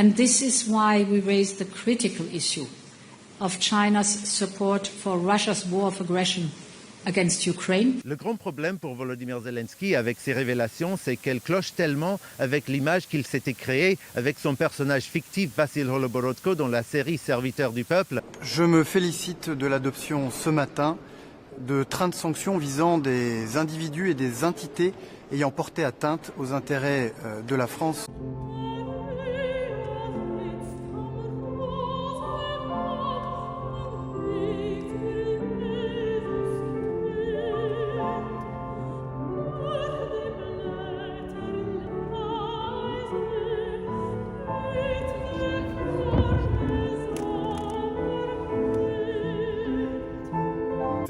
And this is why we raised the critical issue of China's support for Russia's war of aggression against Ukraine. Le grand problème pour Volodymyr Zelensky avec ces révélations, c'est qu'elles clochent tellement avec l'image qu'il s'était créée avec son personnage fictif Vassil Holoborodko dans la série Serviteur du peuple. Je me félicite de l'adoption ce matin de 30 sanctions visant des individus et des entités ayant porté atteinte aux intérêts de la France.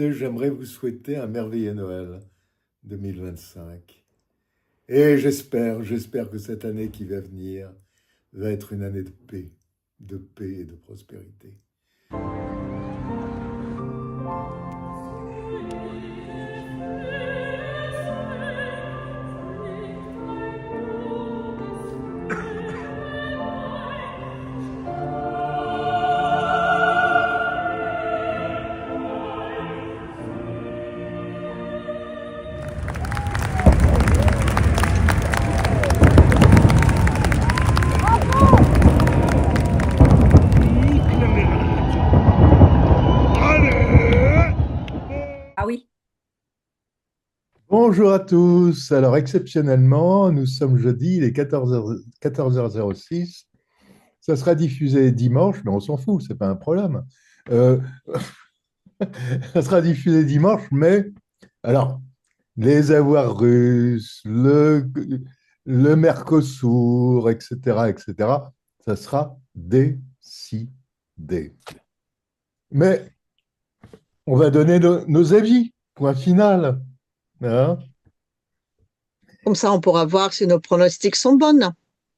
J'aimerais vous souhaiter un merveilleux Noël 2025. Et j'espère que cette année qui va venir va être une année de paix et de prospérité. Bonjour à tous. Alors, exceptionnellement, nous sommes jeudi, il est 14h06. Ça sera diffusé dimanche, mais on s'en fout, c'est pas un problème. Ça sera diffusé dimanche, mais alors, les avoirs russes, le Mercosur, etc., ça sera décidé. Mais on va donner nos avis, point final. Hein? Comme ça, on pourra voir si nos pronostics sont bonnes.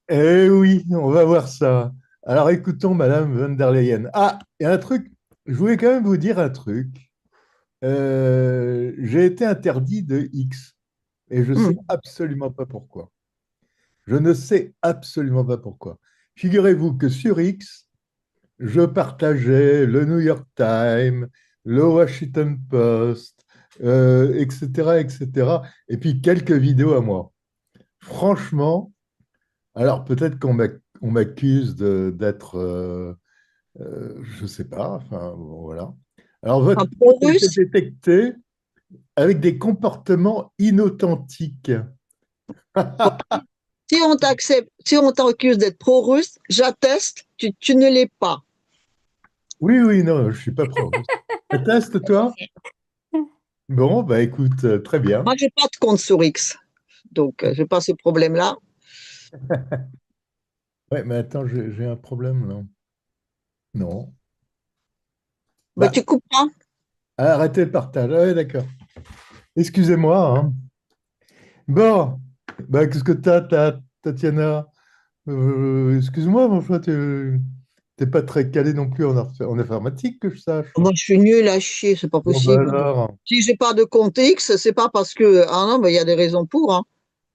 Eh oui, on va voir ça. Alors écoutons Madame von der Leyen. Ah, il y a un truc, je voulais quand même vous dire un truc. J'ai été interdit de X et je ne sais absolument pas pourquoi. Je ne sais absolument pas pourquoi. Figurez-vous que sur X, je partageais le New York Times, le Washington Post, etc. Et puis quelques vidéos à moi. Franchement, alors peut-être qu'on m'accuse d'être, je ne sais pas, enfin bon, voilà. Alors votre compte a été détecté avec des comportements inauthentiques. Si on t'accepte, si on t'accuse d'être pro-russe, j'atteste, tu ne l'es pas. Oui, non, je ne suis pas pro-russe. Atteste, toi? Bon, bah écoute, très bien. Moi, je n'ai pas de compte sur X, donc je n'ai pas ce problème-là. Ouais, mais attends, j'ai un problème là. Non. Bah, tu coupes pas. Arrêtez le partage. Ah, ouais, d'accord. Excusez-moi. Hein. Bon, bah, qu'est-ce que t'as, Tatiana? Excuse-moi, mon choix, t'es pas très calé non plus en informatique, que je sache. Moi, je suis nulle à chier, c'est pas possible. Bon, bah alors. Si j'ai pas de compte X, c'est pas parce que ah non, il y a des raisons pour. Hein.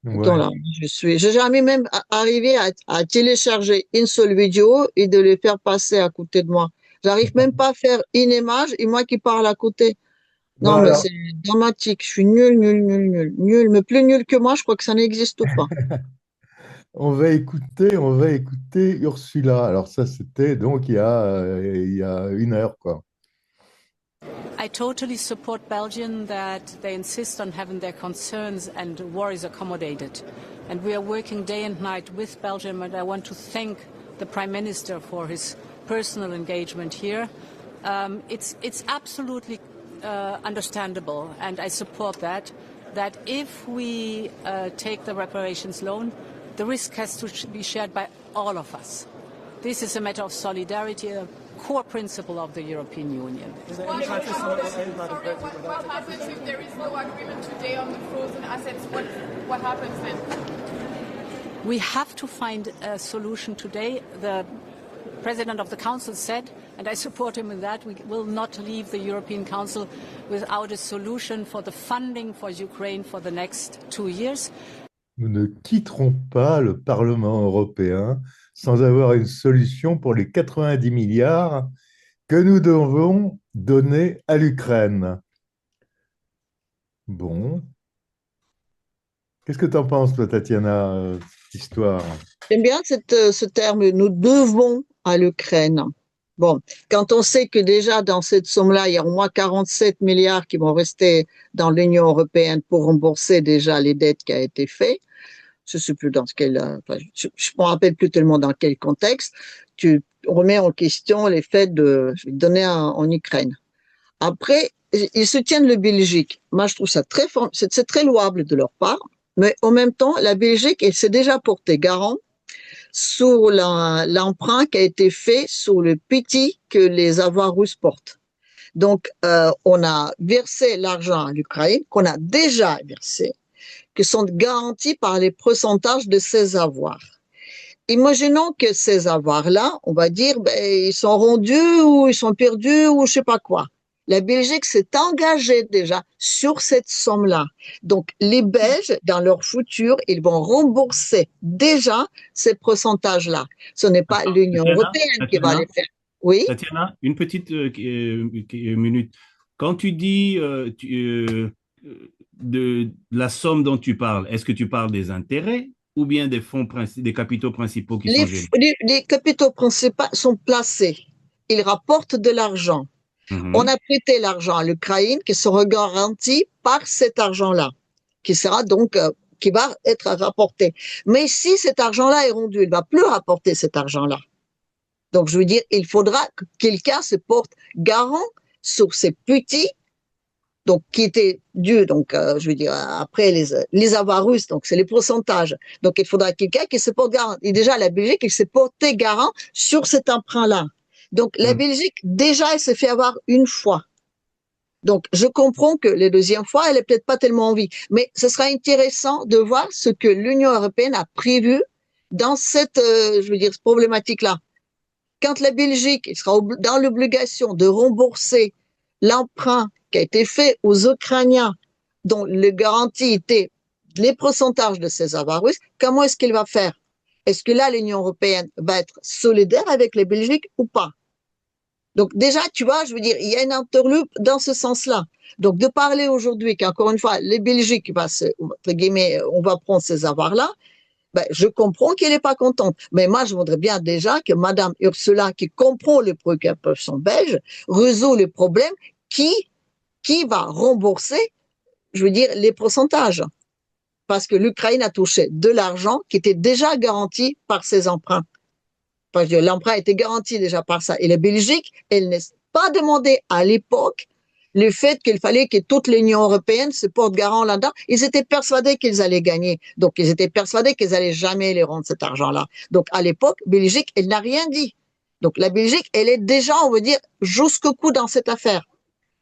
Ouais. Attends, là, j'ai jamais même arrivé à télécharger une seule vidéo et de les faire passer à côté de moi. J'arrive même pas à faire une image et moi qui parle à côté. Non, mais c'est dramatique. Je suis nul. Mais plus nul que moi, je crois que ça n'existe pas. On va écouter Ursula. Alors ça, c'était donc il y a 1 heure, quoi. I totally support Belgium that they insist on having their concerns and worries accommodated. And we are working day and night with Belgium, and I want to thank the Prime Minister for his personal engagement here. It's absolutely understandable, and I support that if we take the reparations loan, the risk has to be shared by all of us. This is a matter of solidarity, a core principle of the European Union. What happens if there is no agreement today on the frozen assets? What happens then? We have to find a solution today. The President of the Council said, and I support him in that, we will not leave the European Council without a solution for the funding for Ukraine for the next 2 years. Nous ne quitterons pas le Parlement européen sans avoir une solution pour les 90 milliards que nous devons donner à l'Ukraine. Bon, qu'est-ce que tu en penses, toi, Tatiana, cette histoire? J'aime bien ce terme, nous devons à l'Ukraine. Bon, quand on sait que déjà dans cette somme-là, il y a au moins 47 milliards qui vont rester dans l'Union européenne pour rembourser déjà les dettes qui ont été faites, je ne sais plus dans quel, enfin, je ne me rappelle plus tellement dans quel contexte, tu remets en question les faits de donner en Ukraine. Après, ils soutiennent le Belgique. Moi, je trouve ça c'est très louable de leur part. Mais en même temps, la Belgique, elle s'est déjà portée garant sur l'emprunt qui a été fait sur le petit que les avoirs russes portent. Donc, on a versé l'argent à l'Ukraine, qu'on a déjà versé, qui sont garantis par les pourcentages de ces avoirs. Imaginons que ces avoirs-là, on va dire, ben, ils sont rendus ou ils sont perdus ou je sais pas quoi. La Belgique s'est engagée déjà sur cette somme-là. Donc, les Belges, dans leur futur, ils vont rembourser déjà ces pourcentages-là. Ce n'est pas l'Union européenne qui va les faire. Oui? Tatiana, une petite minute. Quand tu dis de la somme dont tu parles, est-ce que tu parles des intérêts ou bien des fonds, des capitaux principaux qui sont générés? Les capitaux principaux sont placés. Ils rapportent de l'argent. On a prêté l'argent à l'Ukraine qui sera garanti par cet argent-là, qui sera donc, qui va être rapporté. Mais si cet argent-là est rendu, il ne va plus rapporter cet argent-là. Donc, je veux dire, il faudra que quelqu'un se porte garant sur ces petits, donc, qui étaient dus, donc, je veux dire, après les avoirs russes, donc, c'est les pourcentages. Donc, il faudra quelqu'un qui se porte garant. Et déjà, la Belgique, il s'est porté garant sur cet emprunt-là. Donc, la Belgique, déjà, elle s'est fait avoir une fois. Donc, je comprends que la deuxième fois, elle n'est peut-être pas tellement envie. Mais ce sera intéressant de voir ce que l'Union européenne a prévu dans cette, je veux dire, problématique-là. Quand la Belgique sera dans l'obligation de rembourser l'emprunt qui a été fait aux Ukrainiens, dont le garantie était les pourcentages de ces avoirs russes, comment est-ce qu'il va faire? Est-ce que là, l'Union européenne va être solidaire avec les Belgiques ou pas? Donc déjà, tu vois, je veux dire, il y a une interlope dans ce sens-là. Donc de parler aujourd'hui qu'encore une fois, les Belgiques, entre guillemets, on va prendre ces avoirs-là, ben, je comprends qu'elle n'est pas contente. Mais moi, je voudrais bien déjà que Madame Ursula, qui comprend les préoccupations belges, résout le problème qui va rembourser, je veux dire, les pourcentages. Parce que l'Ukraine a touché de l'argent qui était déjà garanti par ses emprunts. L'emprunt était garanti déjà par ça. Et la Belgique, elle n'a pas demandé à l'époque le fait qu'il fallait que toute l'Union européenne se porte garant là-dedans. Ils étaient persuadés qu'ils allaient gagner. Donc, ils étaient persuadés qu'ils allaient jamais les rendre cet argent-là. Donc, à l'époque, Belgique, elle n'a rien dit. Donc, la Belgique, elle est déjà, on veut dire, jusqu'au cou dans cette affaire.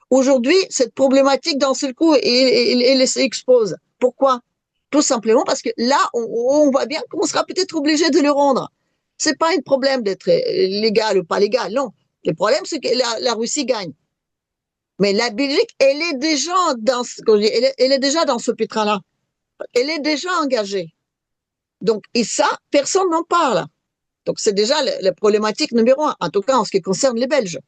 Aujourd'hui, cette problématique, dans ce coup, elle s'expose. Pourquoi? Tout simplement parce que là, on voit bien qu'on sera peut-être obligé de le rendre. C'est pas un problème d'être légal ou pas légal, non. Le problème, c'est que la Russie gagne. Mais la Belgique, elle est déjà elle est déjà dans ce pétrin-là. Elle est déjà engagée. Donc, et ça, personne n'en parle. Donc, c'est déjà la problématique numéro un, en tout cas en ce qui concerne les Belges.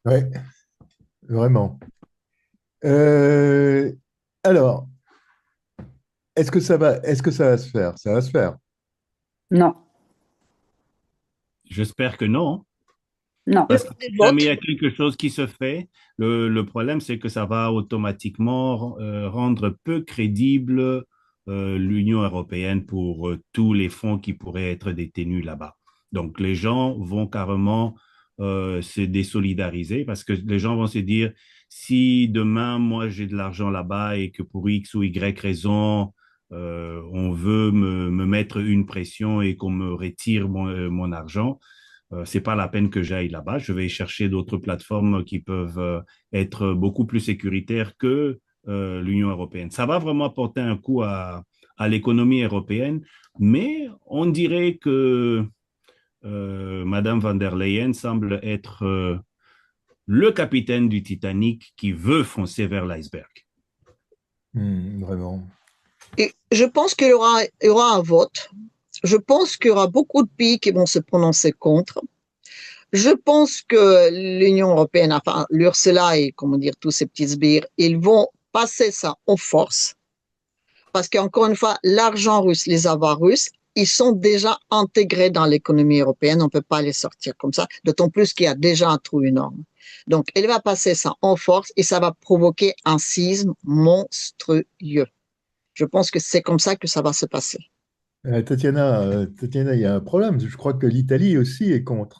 Oui, vraiment. Alors, est-ce que ça va se faire? Ça va se faire. Non, J'espère que non. non. Parce que si jamais il y a quelque chose qui se fait, le problème, c'est que ça va automatiquement rendre peu crédible l'Union européenne pour tous les fonds qui pourraient être détenus là-bas. Donc, les gens vont carrément se désolidariser parce que les gens vont se dire, si demain, moi, j'ai de l'argent là-bas et que pour X ou Y raison, on veut me mettre une pression et qu'on me retire mon argent, c'est pas la peine que j'aille là-bas. Je vais chercher d'autres plateformes qui peuvent être beaucoup plus sécuritaires que l'Union européenne. Ça va vraiment porter un coup à l'économie européenne, mais on dirait que Madame van der Leyen semble être le capitaine du Titanic qui veut foncer vers l'iceberg. Vraiment. je pense il y aura un vote. Je pense qu'il y aura beaucoup de pays qui vont se prononcer contre. Je pense que l'Union européenne, enfin l'Ursula et comment dire tous ces petits sbires, ils vont passer ça en force parce qu'encore une fois, l'argent russe, les avoirs russes, ils sont déjà intégrés dans l'économie européenne. On ne peut pas les sortir comme ça, d'autant plus qu'il y a déjà un trou énorme. Donc, elle va passer ça en force et ça va provoquer un séisme monstrueux. Je pense que c'est comme ça que ça va se passer. Tatiana, il y a un problème. Je crois que l'Italie aussi est contre.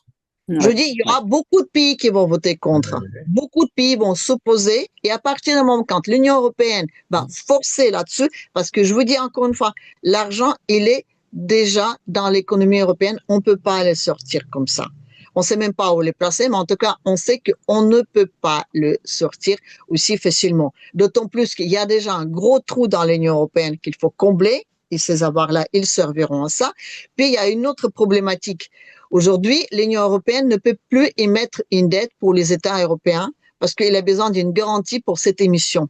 Je dis, il y aura beaucoup de pays qui vont voter contre. Beaucoup de pays vont s'opposer. Et à partir du moment quand l'Union européenne va forcer là-dessus, parce que je vous dis encore une fois, l'argent, il est déjà dans l'économie européenne. On ne peut pas le sortir comme ça. On ne sait même pas où le placer, mais en tout cas, on sait qu'on ne peut pas le sortir aussi facilement. D'autant plus qu'il y a déjà un gros trou dans l'Union européenne qu'il faut combler. Et ces avoirs-là, ils serviront à ça. Puis, il y a une autre problématique. Aujourd'hui, l'Union européenne ne peut plus émettre une dette pour les États européens parce qu'il a besoin d'une garantie pour cette émission.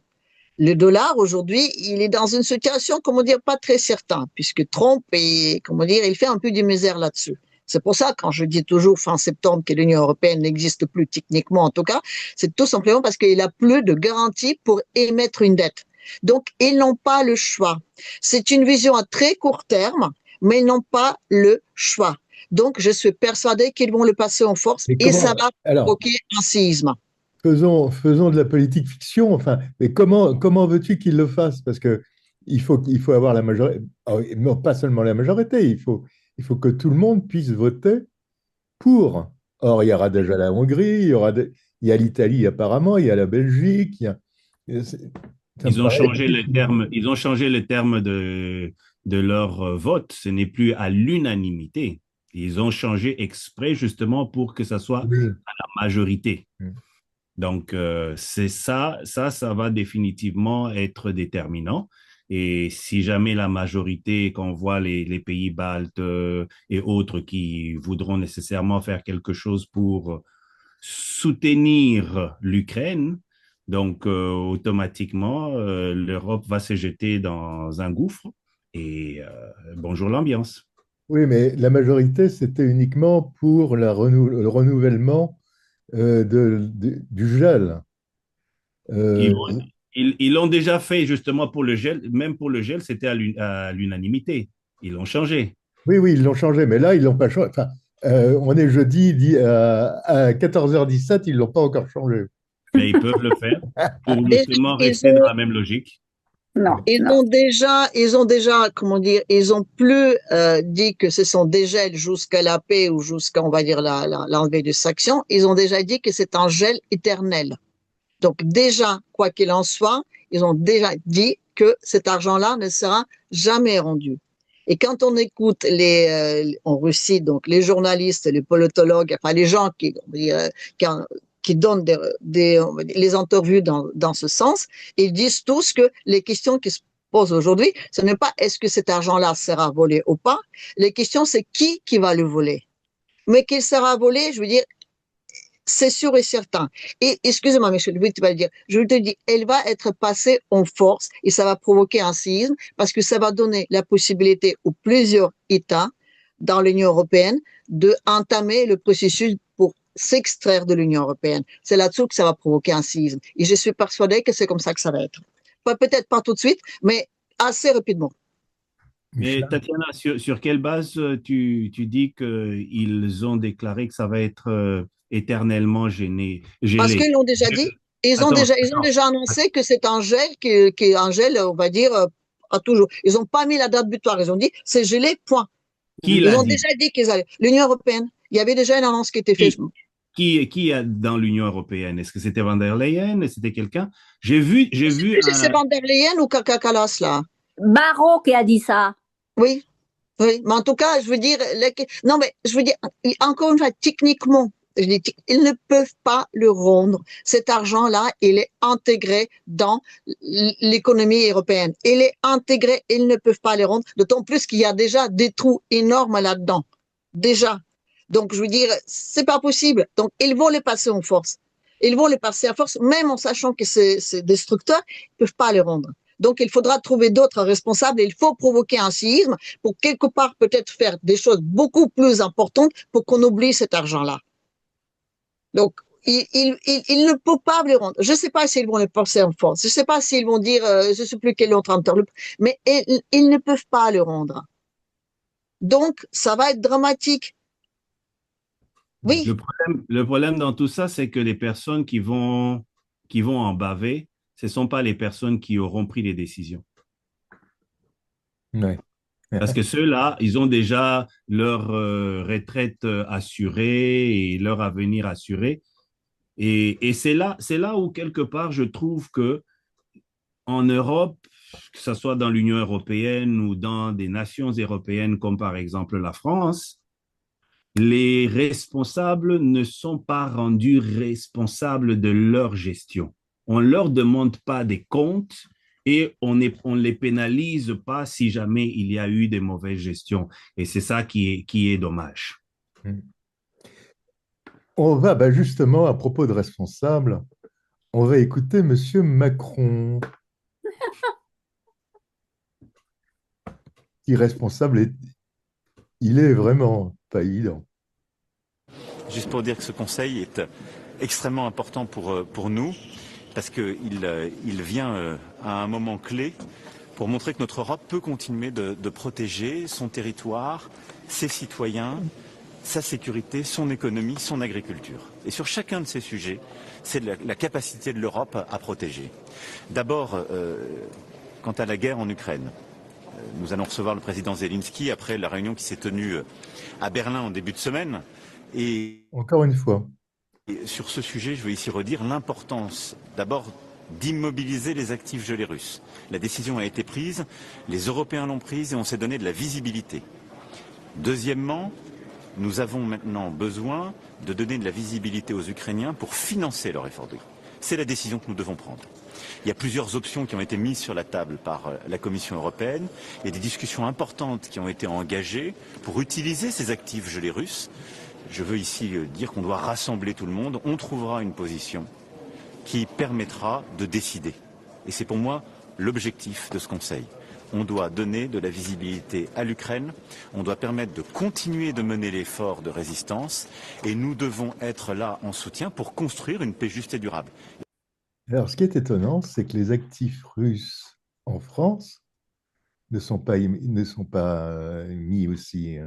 Le dollar, aujourd'hui, il est dans une situation, comment dire, pas très certaine, puisque Trump est, comment dire, il fait un peu de misère là-dessus. C'est pour ça, quand je dis toujours fin septembre que l'Union européenne n'existe plus techniquement, en tout cas, c'est tout simplement parce qu'il a plus de garantie pour émettre une dette. Donc, ils n'ont pas le choix. C'est une vision à très court terme, mais ils n'ont pas le choix. Donc, je suis persuadée qu'ils vont le passer en force et ça va provoquer un séisme. Faisons de la politique fiction, enfin, mais comment veux-tu qu'ils le fassent? Parce que il faut avoir la majorité, non pas seulement la majorité, il faut que tout le monde puisse voter pour. Or, il y aura déjà la Hongrie, il y a l'Italie apparemment, il y a la Belgique, ils ont changé les termes de leur vote. Ce n'est plus à l'unanimité. Ils ont changé exprès justement pour que ça soit à la majorité. Donc, c'est ça va définitivement être déterminant. Et si jamais la majorité, quand on voit les pays baltes et autres qui voudront nécessairement faire quelque chose pour soutenir l'Ukraine, donc automatiquement, l'Europe va se jeter dans un gouffre et bonjour l'ambiance. Oui, mais la majorité, c'était uniquement pour le renouvellement du gel. Ils l'ont déjà fait justement pour le gel. Même pour le gel, c'était à l'unanimité. Ils l'ont changé. Oui, ils l'ont changé, mais là, ils l'ont pas changé. Enfin, on est jeudi à 14h17, ils ne l'ont pas encore changé. Mais ils peuvent le faire pour justement rester dans la même logique. Non. Ils ont déjà, comment dire, ils ont plus dit que ce sont des gels jusqu'à la paix ou jusqu'à, on va dire, l'enlever des sanctions. Ils ont déjà dit que c'est un gel éternel. Donc déjà, quoi qu'il en soit, ils ont déjà dit que cet argent-là ne sera jamais rendu. Et quand on écoute en Russie, donc les journalistes, les politologues, enfin les gens qui donnent les interviews dans ce sens, ils disent tous que les questions qui se posent aujourd'hui, ce n'est pas est-ce que cet argent-là sera volé ou pas. Les questions, c'est qui va le voler. Mais qu'il sera volé, je veux dire, c'est sûr et certain. Et excusez-moi, Michel, tu vas le dire. Je te dis, elle va être passée en force et ça va provoquer un séisme parce que ça va donner la possibilité aux plusieurs États dans l'Union européenne de entamer le processus pour s'extraire de l'Union européenne. C'est là-dessous que ça va provoquer un séisme. Et je suis persuadée que c'est comme ça que ça va être. Peut-être pas tout de suite, mais assez rapidement. Mais Tatiana, sur quelle base tu dis qu'ils ont déclaré que ça va être éternellement gelé? Parce qu'ils l'ont déjà dit. Ils ont déjà annoncé que c'est un gel qui est un gel, on va dire, à toujours. Ils n'ont pas mis la date butoir. Ils ont dit c'est gelé, point. Ils ont déjà dit qu'ils allaient. L'Union européenne. Il y avait déjà une annonce qui était faite. Qui est dans l'Union européenne? Est-ce que c'était Van der Leyen? C'était quelqu'un? J'ai vu. C'est Van der Leyen ou Kaka Kallas, là? Barrot qui a dit ça. Oui. Mais en tout cas, je veux dire, non, mais je veux dire, encore une fois, techniquement, ils ne peuvent pas le rendre. Cet argent-là, il est intégré dans l'économie européenne. Il est intégré, ils ne peuvent pas le rendre, d'autant plus qu'il y a déjà des trous énormes là-dedans. Déjà. Donc, je veux dire, c'est pas possible. Donc, ils vont les passer en force. Ils vont les passer à force, même en sachant que c'est destructeur, ils peuvent pas les rendre. Donc, il faudra trouver d'autres responsables et il faut provoquer un séisme pour quelque part peut-être faire des choses beaucoup plus importantes pour qu'on oublie cet argent-là. Donc, il ne peut pas le rendre. Je ne sais pas s'ils vont le penser en force. Je ne sais pas s'ils vont dire, je ne sais plus quel autre interlocuteur, mais ils ne peuvent pas le rendre. Donc, ça va être dramatique. Oui. Le problème dans tout ça, c'est que les personnes qui vont en baver, ce ne sont pas les personnes qui auront pris les décisions. Ouais. Parce que ceux-là, ils ont déjà leur retraite assurée et leur avenir assuré. Et c'est là où, quelque part, je trouve que en Europe, que ce soit dans l'Union européenne ou dans des nations européennes comme par exemple la France, les responsables ne sont pas rendus responsables de leur gestion. On ne leur demande pas des comptes et on ne les pénalise pas si jamais il y a eu des mauvaises gestions. Et c'est ça qui est dommage. On va, justement, à propos de responsables, on va écouter Monsieur Macron, qui est responsable, il est vraiment pas évident. Juste pour dire que ce conseil est extrêmement important pour nous, parce qu'il vient à un moment clé pour montrer que notre Europe peut continuer de protéger son territoire, ses citoyens, sa sécurité, son économie, son agriculture. Et sur chacun de ces sujets, c'est la capacité de l'Europe à protéger. D'abord, quant à la guerre en Ukraine, nous allons recevoir le président Zelensky après la réunion qui s'est tenue à Berlin en début de semaine. Et encore une fois. Et sur ce sujet, je veux ici redire l'importance d'abord d'immobiliser les actifs gelés russes. La décision a été prise, les Européens l'ont prise et on s'est donné de la visibilité. Deuxièmement, nous avons maintenant besoin de donner de la visibilité aux Ukrainiens pour financer leur effort de guerre. C'est la décision que nous devons prendre. Il y a plusieurs options qui ont été mises sur la table par la Commission européenne et des discussions importantes qui ont été engagées pour utiliser ces actifs gelés russes. Je veux ici dire qu'on doit rassembler tout le monde. On trouvera une position qui permettra de décider. Et c'est pour moi l'objectif de ce Conseil. On doit donner de la visibilité à l'Ukraine, on doit permettre de continuer de mener l'effort de résistance et nous devons être là en soutien pour construire une paix juste et durable. Alors, ce qui est étonnant, c'est que les actifs russes en France ne sont pas mis aussi.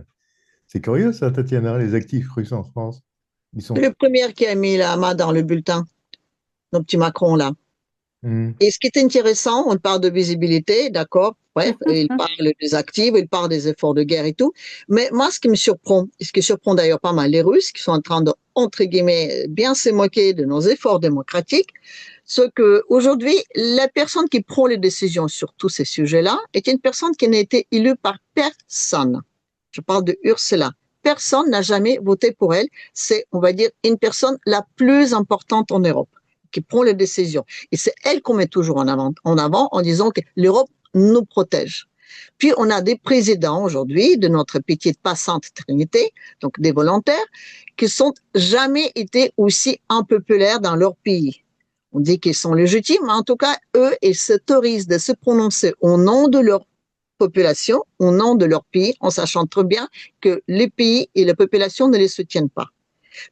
C'est curieux ça, Tatiana, les actifs russes en France. Le premier qui a mis la main dans le bulletin, nos petits Macron là. Et ce qui est intéressant, on parle de visibilité, d'accord, bref, il parle des actifs, il parle des efforts de guerre et tout, mais moi ce qui me surprend, et ce qui surprend d'ailleurs pas mal les Russes, qui sont en train de, entre guillemets, bien se moquer de nos efforts démocratiques, c'est qu'aujourd'hui, la personne qui prend les décisions sur tous ces sujets-là est une personne qui n'a été élue par personne. Je parle de Ursula. Personne n'a jamais voté pour elle. C'est, on va dire, une personne la plus importante en Europe qui prend les décisions. Et c'est elle qu'on met toujours en avant en disant que l'Europe nous protège. Puis on a des présidents aujourd'hui de notre petite passante trinité, donc des volontaires, qui sont jamais été aussi impopulaires dans leur pays. On dit qu'ils sont légitimes, mais en tout cas, eux, ils s'autorisent de se prononcer au nom de leur population, au nom de leur pays, en sachant très bien que les pays et la population ne les soutiennent pas.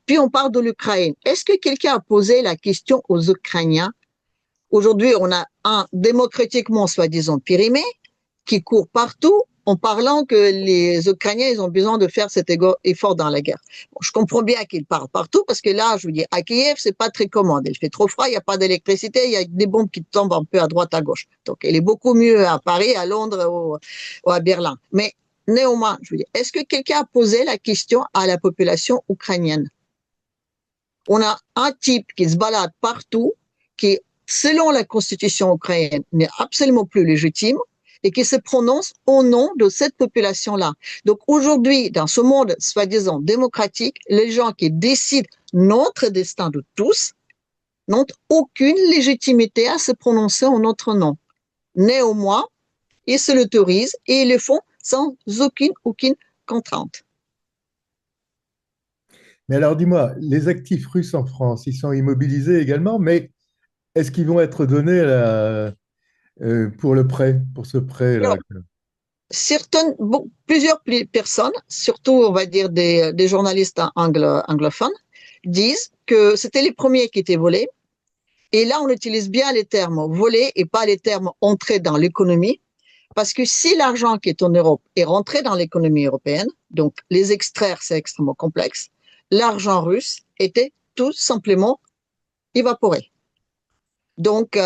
Puis on parle de l'Ukraine. Est-ce que quelqu'un a posé la question aux Ukrainiens? Aujourd'hui, on a un démocratiquement soi-disant périmé qui court partout en parlant que les Ukrainiens, ils ont besoin de faire cet effort dans la guerre. Bon, je comprends bien qu'ils parlent partout parce que là, je vous dis, à Kiev, c'est pas très commode. Il fait trop froid, il n'y a pas d'électricité, il y a des bombes qui tombent un peu à droite, à gauche. Donc, il est beaucoup mieux à Paris, à Londres ou à Berlin. Mais néanmoins, je vous dis, est-ce que quelqu'un a posé la question à la population ukrainienne? On a un type qui se balade partout, qui, selon la constitution ukrainienne, n'est absolument plus légitime et qui se prononce au nom de cette population-là. Donc aujourd'hui, dans ce monde soi-disant démocratique, les gens qui décident notre destin de tous n'ont aucune légitimité à se prononcer en notre nom. Néanmoins, ils se l'autorisent et ils le font sans aucune contrainte. Mais alors dis-moi, les actifs russes en France, ils sont immobilisés également, mais est-ce qu'ils vont être donnés pour le prêt, pour ce prêt-là. Plusieurs personnes, surtout on va dire des journalistes anglophones, disent que c'était les premiers qui étaient volés. Et là, on utilise bien les termes volés et pas les termes entrés dans l'économie. Parce que si l'argent qui est en Europe est rentré dans l'économie européenne, donc les extraire, c'est extrêmement complexe, l'argent russe était tout simplement évaporé. Donc,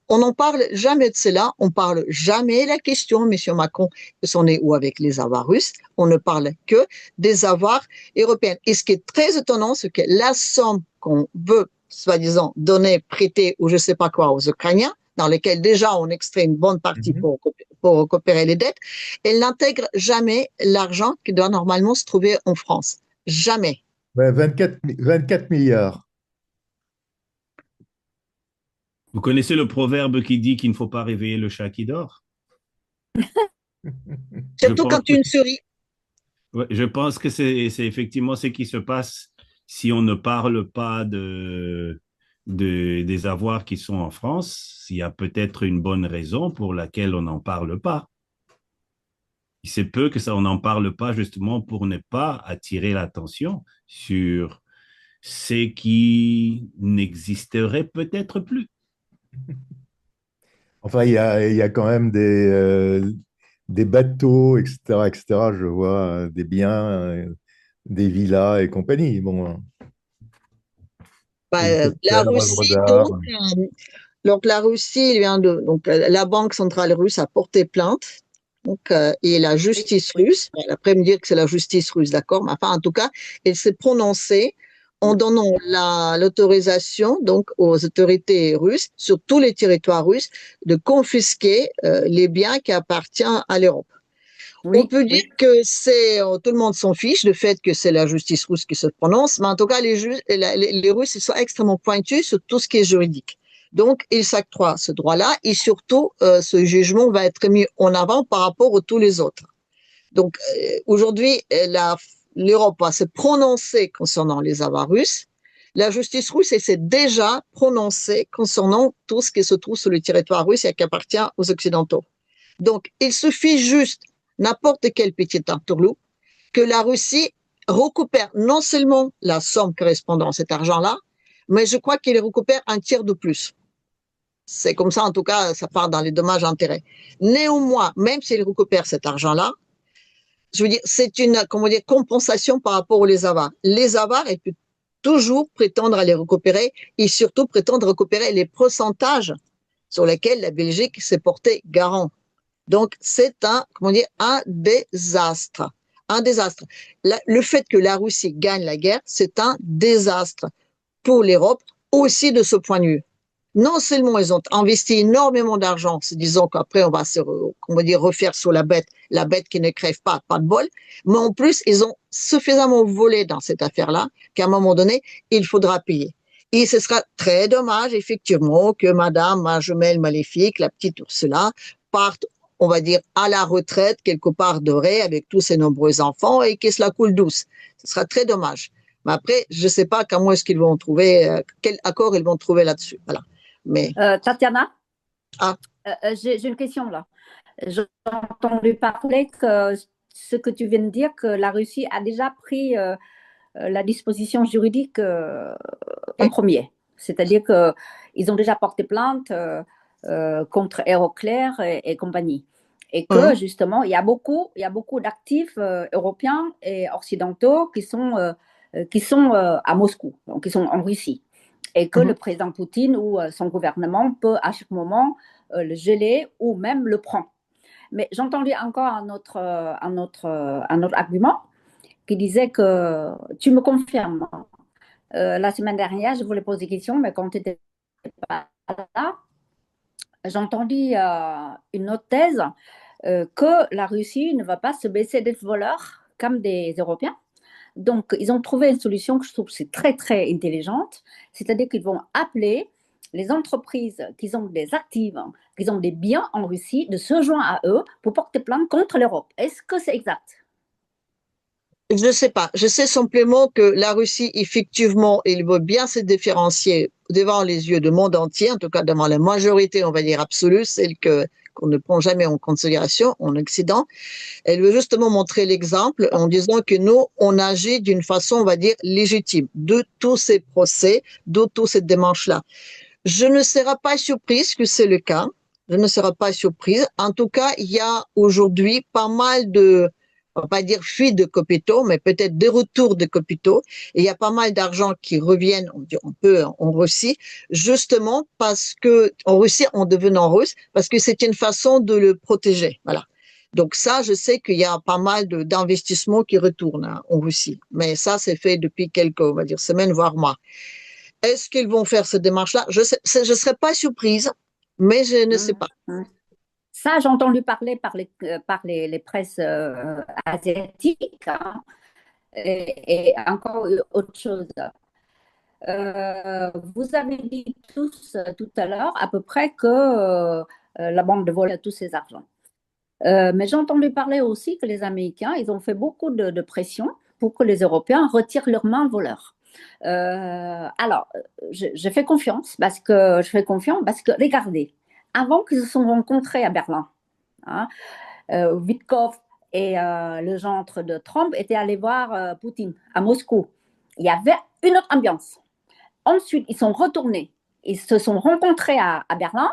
on n'en parle jamais de cela, on parle jamais la question, monsieur Macron, c'en est où avec les avoirs russes, on ne parle que des avoirs européens. Et ce qui est très étonnant, c'est que la somme qu'on veut, soi-disant, donner, prêter ou je ne sais pas quoi aux Ukrainiens, dans lesquels déjà on extrait une bonne partie pour récupérer les dettes, elle n'intègre jamais l'argent qui doit normalement se trouver en France. Jamais. Ouais, 24 milliards. Vous connaissez le proverbe qui dit qu'il ne faut pas réveiller le chat qui dort? Surtout quand une souris. Ouais, je pense que c'est effectivement ce qui se passe si on ne parle pas des avoirs qui sont en France. Il y a peut-être une bonne raison pour laquelle on n'en parle pas. Il se peut que on n'en parle pas justement pour ne pas attirer l'attention sur ce qui n'existerait peut-être plus. Enfin, il y a quand même des bateaux, etc. Je vois des biens, des villas et compagnie. Bon, La Russie, donc la Russie vient donc la Banque centrale russe a porté plainte. Donc, et la justice russe, après me dire que c'est la justice russe, d'accord, mais enfin, en tout cas, elle s'est prononcée en donnant l'autorisation donc aux autorités russes sur tous les territoires russes de confisquer les biens qui appartiennent à l'Europe. Oui, on peut dire que tout le monde s'en fiche du fait que c'est la justice russe qui se prononce, mais en tout cas les Russes ils sont extrêmement pointus sur tout ce qui est juridique. Donc ils s'octroient ce droit-là et surtout ce jugement va être mis en avant par rapport à tous les autres. Donc aujourd'hui l'Europe va se prononcer concernant les avoirs russes. La justice russe s'est déjà prononcée concernant tout ce qui se trouve sur le territoire russe et qui appartient aux Occidentaux. Donc, il suffit juste, n'importe quel petit entourloupe, que la Russie récupère non seulement la somme correspondant à cet argent-là, mais je crois qu'il récupère un tiers de plus. C'est comme ça, en tout cas, ça part dans les dommages-intérêts. Néanmoins, même s'il récupère cet argent-là, je veux dire, c'est une compensation par rapport aux avoirs. Les avoirs, il peut toujours prétendre à les récupérer et surtout prétendre récupérer les pourcentages sur lesquels la Belgique s'est portée garant. Donc, c'est un désastre. Un désastre. Le fait que la Russie gagne la guerre, c'est un désastre pour l'Europe aussi de ce point de vue. Non seulement ils ont investi énormément d'argent, se disant qu'après on va refaire sur la bête qui ne crève pas de bol, mais en plus ils ont suffisamment volé dans cette affaire-là qu'à un moment donné il faudra payer. Et ce sera très dommage effectivement que Madame, ma jumelle maléfique, la petite Ursula, parte, on va dire, à la retraite quelque part dorée avec tous ses nombreux enfants et que cela coule douce. Ce sera très dommage. Mais après, je ne sais pas comment est-ce qu'ils vont trouver, quel accord ils vont trouver là-dessus. Voilà. Mais... Tatiana, j'ai une question là. J'ai entendu parler que ce que tu viens de dire, que la Russie a déjà pris la disposition juridique en premier. C'est-à-dire qu'ils ont déjà porté plainte contre Euroclear et compagnie. Et que justement, il y a beaucoup d'actifs européens et occidentaux qui sont à Moscou, donc qui sont en Russie. Et que le président Poutine ou son gouvernement peut à chaque moment le geler ou même le prendre. Mais j'ai entendu encore un autre argument qui disait que tu me confirmes. La semaine dernière, je voulais poser des questions, mais quand tu n'étais pas là, j'ai entendu une autre thèse que la Russie ne va pas se baisser d'être voleur comme des Européens. Donc, ils ont trouvé une solution que je trouve c'est très, très intelligente. C'est-à-dire qu'ils vont appeler les entreprises qui ont des actifs, qui ont des biens en Russie, de se joindre à eux pour porter plainte contre l'Europe. Est-ce que c'est exact? Je ne sais pas. Je sais simplement que la Russie, effectivement, il veut bien se différencier devant les yeux du monde entier, en tout cas devant la majorité, on va dire absolue, celle qu'on ne prend jamais en considération en Occident. Elle veut justement montrer l'exemple en disant que nous, on agit d'une façon, on va dire, légitime de tous ces procès, de toutes ces démarches-là. Je ne serai pas surprise que c'est le cas. Je ne serai pas surprise. En tout cas, il y a aujourd'hui pas mal de, on va pas dire fuite de capitaux, mais peut-être des retours de capitaux. Et il y a pas mal d'argent qui reviennent, on peut, en Russie, justement parce que, en Russie, en devenant russe, parce que c'est une façon de le protéger. Voilà. Donc ça, je sais qu'il y a pas mal d'investissements qui retournent hein, en Russie. Mais ça, c'est fait depuis quelques, on va dire, semaines, voire mois. Est-ce qu'ils vont faire cette démarche-là? Je ne serais pas surprise, mais je ne sais pas. Ça, j'ai entendu parler par les presses asiatiques. Hein, et encore autre chose. Vous avez dit tous tout à l'heure à peu près que la banque de vol tous ces argents. Mais j'ai entendu parler aussi que les Américains, ils ont fait beaucoup de pression pour que les Européens retirent leurs mains voleurs. Alors, je fais confiance parce que regardez, avant qu'ils se sont rencontrés à Berlin, hein, Witkoff et le gendre de Trump étaient allés voir Poutine à Moscou. Il y avait une autre ambiance. Ensuite, ils sont retournés. Ils se sont rencontrés à Berlin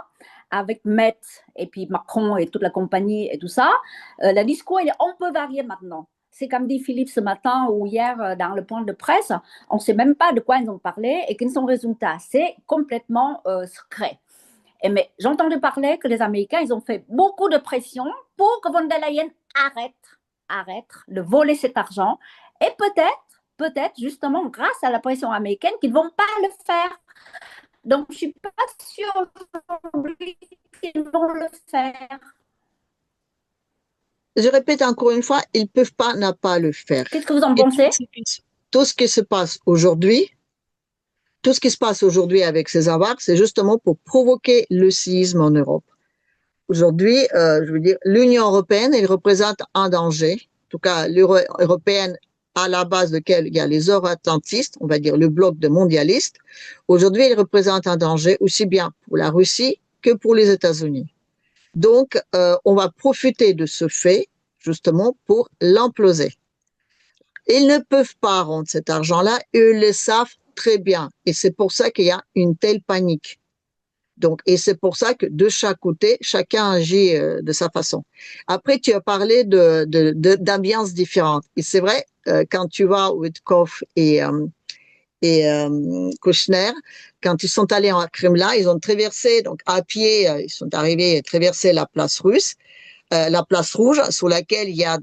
avec Metz et puis Macron et toute la compagnie et tout ça. Le discours, il est un peu varié maintenant. C'est comme dit Philippe ce matin ou hier dans le point de presse, on ne sait même pas de quoi ils ont parlé et quels sont les résultats. C'est complètement secret. Mais j'ai entendu parler que les Américains, ils ont fait beaucoup de pression pour que von der Leyen arrête de voler cet argent. Et peut-être justement grâce à la pression américaine qu'ils ne vont pas le faire. Donc, je ne suis pas sûre aujourd'hui qu'ils vont le faire. Je répète encore une fois, ils ne peuvent pas ne pas le faire. Qu'est-ce que vous en pensez? Tout ce qui se passe aujourd'hui, avec ces avoirs, c'est justement pour provoquer le séisme en Europe. Aujourd'hui, je veux dire, l'Union européenne, elle représente un danger. En tout cas, l'Union européenne, à la base de laquelle il y a les euro-atlantistes, on va dire le bloc de mondialistes. Aujourd'hui, elle représente un danger aussi bien pour la Russie que pour les États-Unis. Donc, on va profiter de ce fait, justement, pour l'imploser. Ils ne peuvent pas rendre cet argent-là, ils le savent très bien. Et c'est pour ça qu'il y a une telle panique. Donc, et c'est pour ça que de chaque côté, chacun agit de sa façon. Après, tu as parlé d'ambiances différentes. Et c'est vrai, quand tu vas Witkoff et Kouchner, quand ils sont allés en Kremlin, ils ont traversé, donc à pied, ils sont arrivés à traverser la place russe, la place rouge, sur laquelle il y a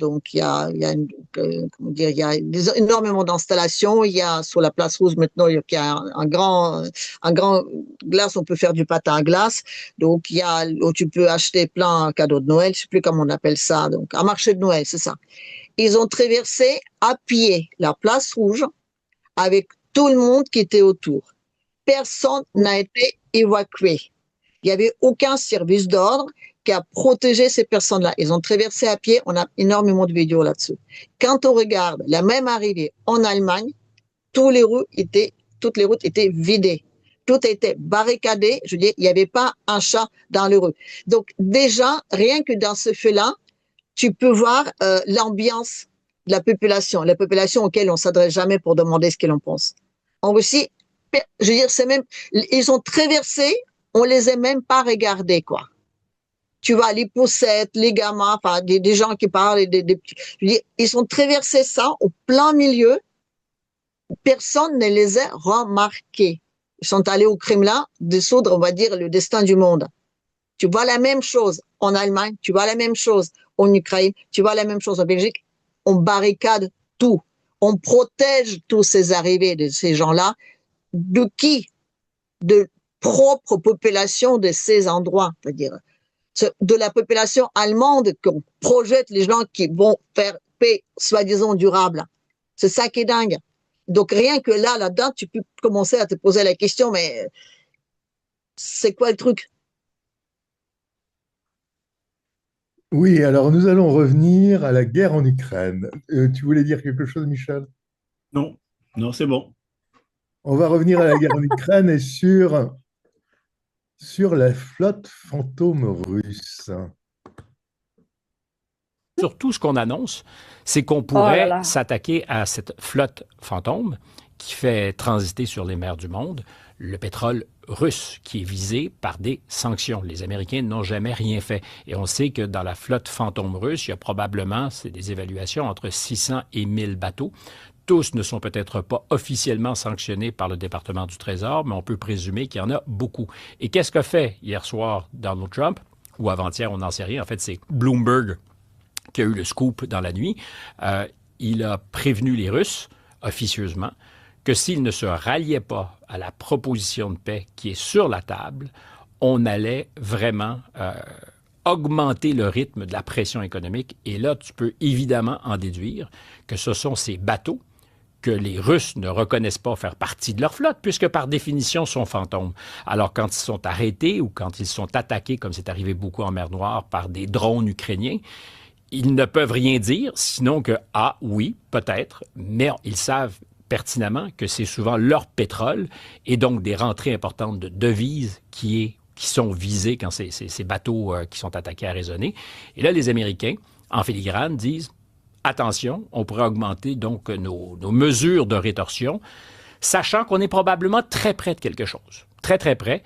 énormément d'installations. Il y a sur la place rouge maintenant, il y a un grand glace, on peut faire du patin à glace. Donc il y a où tu peux acheter plein de cadeaux de Noël, je sais plus comment on appelle ça, donc un marché de Noël, c'est ça. Ils ont traversé à pied la place rouge avec tout le monde qui était autour. Personne n'a été évacué. Il n'y avait aucun service d'ordre qui a protégé ces personnes-là. Ils ont traversé à pied, on a énormément de vidéos là-dessus. Quand on regarde la même arrivée en Allemagne, toutes les routes étaient vidées. Tout était barricadé, je veux dire, il n'y avait pas un chat dans les rues. Donc déjà, rien que dans ce fait-là, tu peux voir l'ambiance de la population auquel on ne s'adresse jamais pour demander ce qu'elle en pense. En Russie, je veux dire, c'est même, ils ont traversé, on les a même pas regardés, quoi. Tu vois, les poussettes, les gamins, enfin, des gens qui parlent, je veux dire, ils ont traversé ça au plein milieu. Personne ne les a remarqués. Ils sont allés au Kremlin dissoudre, on va dire, le destin du monde. Tu vois la même chose en Allemagne, tu vois la même chose en Ukraine, tu vois la même chose en Belgique. On barricade tout. On protège tous ces arrivées de ces gens-là. De qui? De propre population de ces endroits, c'est-à-dire de la population allemande qu'on projette les gens qui vont faire paix, soi-disant durable. C'est ça qui est dingue. Donc rien que là-dedans, tu peux commencer à te poser la question, mais c'est quoi le truc? Oui, alors nous allons revenir à la guerre en Ukraine. Tu voulais dire quelque chose, Michel? Non, non, c'est bon. On va revenir à la guerre en Ukraine et sur la flotte fantôme russe. Surtout, ce qu'on annonce, c'est qu'on Oh là pourrait là. s'attaquer à cette flotte fantôme qui fait transiter sur les mers du monde le pétrole russe, qui est visé par des sanctions. Les Américains n'ont jamais rien fait. Et on sait que dans la flotte fantôme russe, il y a probablement, c'est des évaluations, entre 600 et 1000 bateaux. Tous ne sont peut-être pas officiellement sanctionnés par le département du Trésor, mais on peut présumer qu'il y en a beaucoup. Et qu'est-ce qu'a fait hier soir Donald Trump, ou avant-hier, on n'en sait rien. En fait, c'est Bloomberg qui a eu le scoop dans la nuit. Il a prévenu les Russes, officieusement, que s'ils ne se ralliaient pas à la proposition de paix qui est sur la table, on allait vraiment augmenter le rythme de la pression économique. Et là, tu peux évidemment en déduire que ce sont ces bateaux que les Russes ne reconnaissent pas faire partie de leur flotte, puisque par définition sont fantômes. Alors quand ils sont arrêtés ou quand ils sont attaqués, comme c'est arrivé beaucoup en mer Noire, par des drones ukrainiens, ils ne peuvent rien dire, sinon que, ah oui, peut-être, mais ils savent pertinemment que c'est souvent leur pétrole et donc des rentrées importantes de devises qui sont visées quand ces bateaux qui sont attaqués à raisonner. Et là, les Américains, en filigrane, disent, attention, on pourrait augmenter donc nos mesures de rétorsion, sachant qu'on est probablement très près de quelque chose. Très, très près.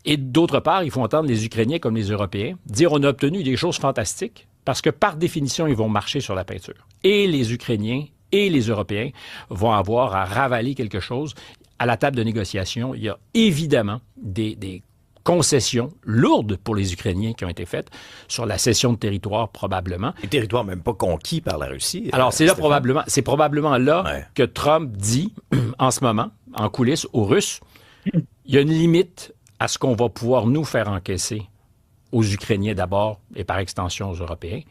Et d'autre part, il faut entendre les Ukrainiens comme les Européens dire on a obtenu des choses fantastiques parce que par définition, ils vont marcher sur la peinture. Et les Ukrainiens et les Européens vont avoir à ravaler quelque chose. À la table de négociation, il y a évidemment des concessions lourdes pour les Ukrainiens qui ont été faites sur la cession de territoire, probablement. Des territoires même pas conquis par la Russie. Alors, c'est probablement là que Trump dit, en ce moment, en coulisses, aux Russes, il y a une limite à ce qu'on va pouvoir nous faire encaisser aux Ukrainiens d'abord et par extension aux Européens.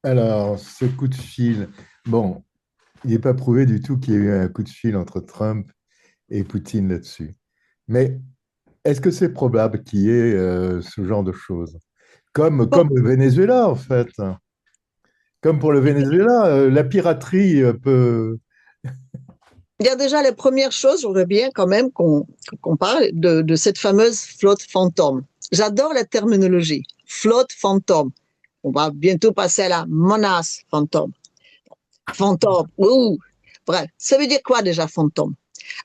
Alors, ce coup de fil, bon, il n'est pas prouvé du tout qu'il y ait eu un coup de fil entre Trump et Poutine là-dessus. Mais est-ce que c'est probable qu'il y ait ce genre de choses? Comme le Venezuela, en fait. Comme pour le Venezuela, la piraterie peut... Il y a déjà les premières choses, je voudrais bien quand même qu'on parle de cette fameuse flotte fantôme. J'adore la terminologie, flotte fantôme. On va bientôt passer à la menace fantôme. Fantôme, ouh. Bref, ça veut dire quoi déjà fantôme?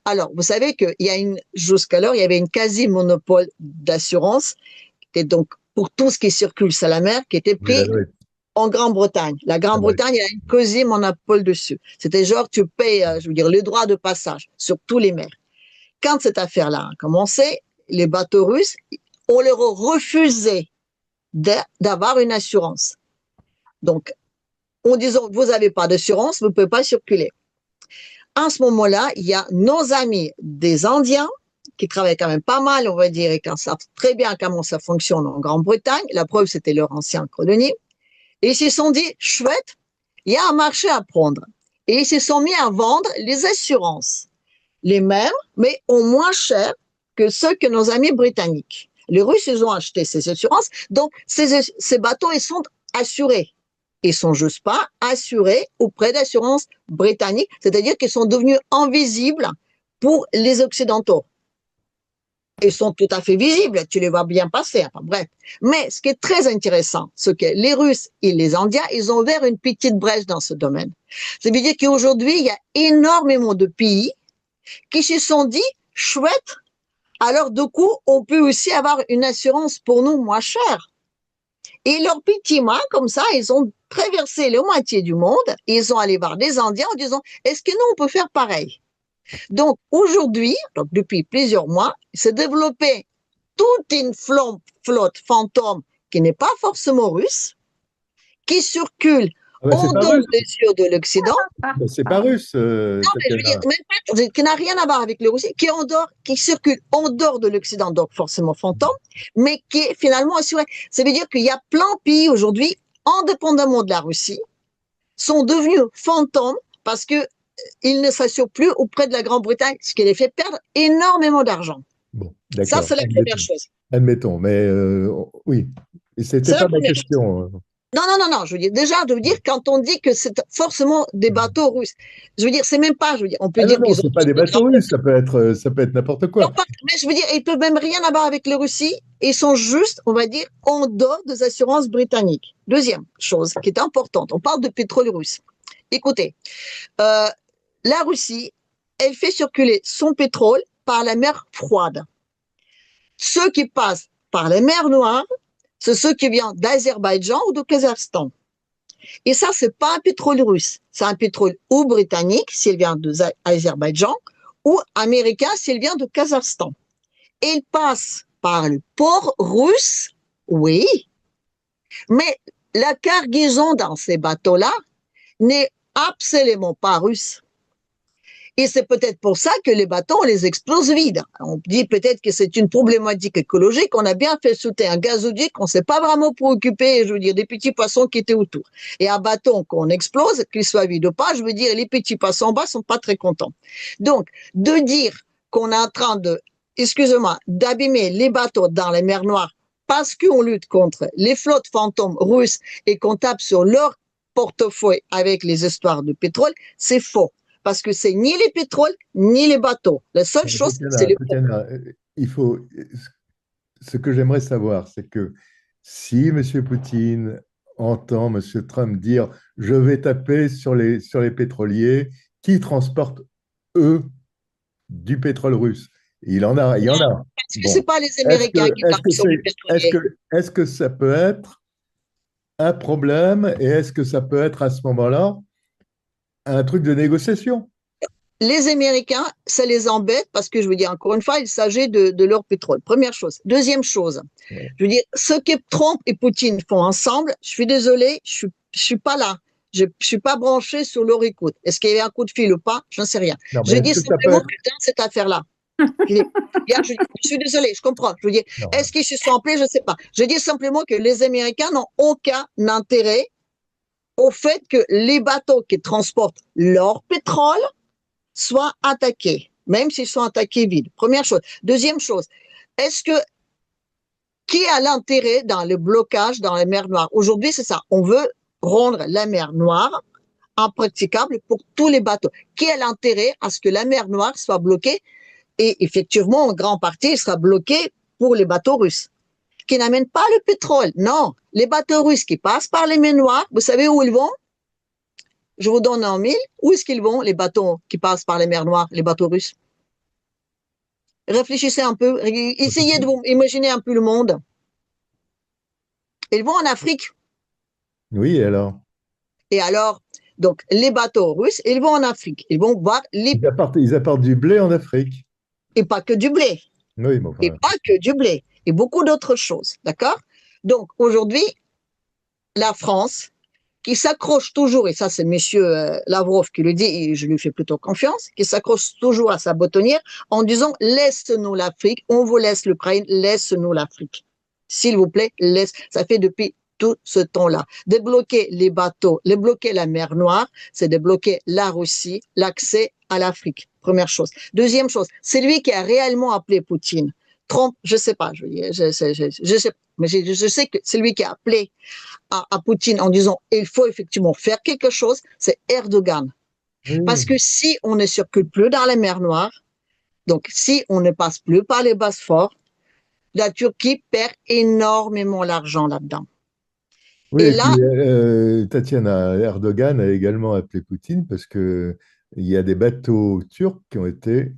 Alors, vous savez qu'il y a jusqu'alors, il y avait une quasi-monopole d'assurance, qui était donc pour tout ce qui circule sur la mer, qui était pris en Grande-Bretagne. La Grande-Bretagne, il y a une quasi-monopole dessus. C'était genre, tu payes, je veux dire, le droit de passage sur tous les mers. Quand cette affaire-là a commencé, les bateaux russes, on leur a refusé d'avoir une assurance. Donc, en disant, vous n'avez pas d'assurance, vous ne pouvez pas circuler. En ce moment-là, il y a nos amis des Indiens qui travaillent quand même pas mal, on va dire, et qui savent très bien comment ça fonctionne en Grande-Bretagne. La preuve, c'était leur ancienne colonie. Et ils se sont dit, chouette, il y a un marché à prendre. Et ils se sont mis à vendre les assurances. Les mêmes, mais au moins cher que ceux que nos amis britanniques. Les Russes, ils ont acheté ces assurances. Donc, ces bateaux, ils sont assurés. Ils sont juste pas assurés auprès d'assurances britanniques, c'est-à-dire qu'ils sont devenus invisibles pour les Occidentaux. Ils sont tout à fait visibles, tu les vois bien passer, enfin, bref. Mais ce qui est très intéressant, c'est que les Russes et les Indiens, ils ont ouvert une petite brèche dans ce domaine. Ça veut dire qu'aujourd'hui, il y a énormément de pays qui se sont dit, chouette, alors du coup, on peut aussi avoir une assurance pour nous moins chère. Et leur petit main, comme ça, ils ont traversé la moitié du monde, et ils sont allés voir des Indiens en disant, est-ce que nous, on peut faire pareil? Donc, aujourd'hui, donc depuis plusieurs mois, il s'est développé toute une flotte fantôme qui n'est pas forcément russe, qui circule en dehors des yeux de l'Occident. C'est pas russe. Non, mais je veux dire, même pas, qui n'a rien à voir avec le Russie, qui circule en dehors de l'Occident, donc forcément fantôme, mais qui est finalement assuré. Ça veut dire qu'il y a plein de pays aujourd'hui, indépendamment de la Russie, sont devenus fantômes parce que ils ne s'assurent plus auprès de la Grande-Bretagne, ce qui les fait perdre énormément d'argent. Bon, ça, c'est la première chose. Admettons, mais oui, et c'était pas ma question. Non, je veux dire, déjà, quand on dit que c'est forcément des bateaux russes, je veux dire, c'est même pas, je veux dire, on peut dire non, qu'ils c'est ont pas des bateaux russes, ça peut être n'importe quoi. mais je veux dire, ils peuvent même rien avoir avec la Russie, ils sont juste, on va dire, en dehors des assurances britanniques. Deuxième chose qui est importante, on parle de pétrole russe. Écoutez, la Russie, elle fait circuler son pétrole par la mer froide. Ceux qui passent par la mer Noire, c'est ceux qui viennent d'Azerbaïdjan ou de Kazakhstan. Et ça, c'est pas un pétrole russe. C'est un pétrole ou britannique, s'il vient d'Azerbaïdjan, ou américain, s'il vient de Kazakhstan. Et il passe par le port russe, oui, mais la cargaison dans ces bateaux-là n'est absolument pas russe. Et c'est peut-être pour ça que les bateaux, on les explose vides. On dit peut-être que c'est une problématique écologique. On a bien fait sauter un gazoduc, on ne s'est pas vraiment préoccupé, je veux dire, des petits poissons qui étaient autour. Et un bateau qu'on explose, qu'il soit vide ou pas, je veux dire, les petits poissons en bas sont pas très contents. Donc, de dire qu'on est en train de, excusez-moi, d'abîmer les bateaux dans les mers Noires parce qu'on lutte contre les flottes fantômes russes et qu'on tape sur leur portefeuille avec les histoires de pétrole, c'est faux. Parce que c'est ni les pétroles, ni les bateaux. La seule chose, c'est les pétroles. Ce que j'aimerais savoir, c'est que si M. Poutine entend M. Trump dire « je vais taper sur les pétroliers qui transportent, eux, du pétrole russe », il y en a. Parce que ce n'est pas les Américains qui tapent sur les pétroliers. Est-ce que ça peut être un problème et est-ce que ça peut être à ce moment-là un truc de négociation? Les Américains, ça les embête parce que, je veux dire, encore une fois, il s'agit de leur pétrole. Première chose. Deuxième chose, je veux dire, ce que Trump et Poutine font ensemble, je suis désolé, je suis pas là. Je suis pas branché sur leur écoute. Est-ce qu'il y a eu un coup de fil ou pas? Je n'en sais rien. Je dis simplement que dans cette affaire-là, je suis désolé, je comprends. Je veux dire, est-ce qu'ils se sont appelés? Je ne sais pas. Je dis simplement que les Américains n'ont aucun intérêt au fait que les bateaux qui transportent leur pétrole soient attaqués, même s'ils sont attaqués vides. Première chose. Deuxième chose, qui a l'intérêt dans le blocage dans la mer Noire? Aujourd'hui, c'est ça. On veut rendre la mer Noire impraticable pour tous les bateaux. Qui a l'intérêt à ce que la mer Noire soit bloquée? Et effectivement, en grande partie, il sera bloqué pour les bateaux russes qui n'amènent pas le pétrole. Non, les bateaux russes qui passent par les mers Noires, vous savez où ils vont? Je vous donne en mille. Où est-ce qu'ils vont, les bateaux qui passent par les mers Noires, les bateaux russes? Réfléchissez un peu, essayez de vous imaginer un peu le monde. Ils vont en Afrique. Oui, et alors? Et alors, donc, les bateaux russes, ils vont en Afrique. Ils vont voir les... Ils apportent du blé en Afrique. Et pas que du blé. Oui, bon, et pas que du blé. Et beaucoup d'autres choses. D'accord? Donc, aujourd'hui, la France, qui s'accroche toujours, et ça c'est monsieur Lavrov qui le dit, et je lui fais plutôt confiance, qui s'accroche toujours à sa boutonnière en disant « laisse-nous l'Afrique, on vous laisse l'Ukraine, laisse-nous l'Afrique. S'il vous plaît, laisse. » Ça fait depuis tout ce temps-là. Débloquer les bateaux, débloquer la mer Noire, c'est débloquer la Russie, l'accès à l'Afrique. Première chose. Deuxième chose, c'est lui qui a réellement appelé Poutine. Trump, je sais pas, je sais, mais je sais que c'est lui qui a appelé à Poutine en disant il faut effectivement faire quelque chose, c'est Erdogan. Parce que si on ne circule plus dans la mer Noire, donc si on ne passe plus par les Bosphores, la Turquie perd énormément d'argent là-dedans. Oui, et là, puis, Tatiana Erdogan a également appelé Poutine parce qu'il y a des bateaux turcs qui ont été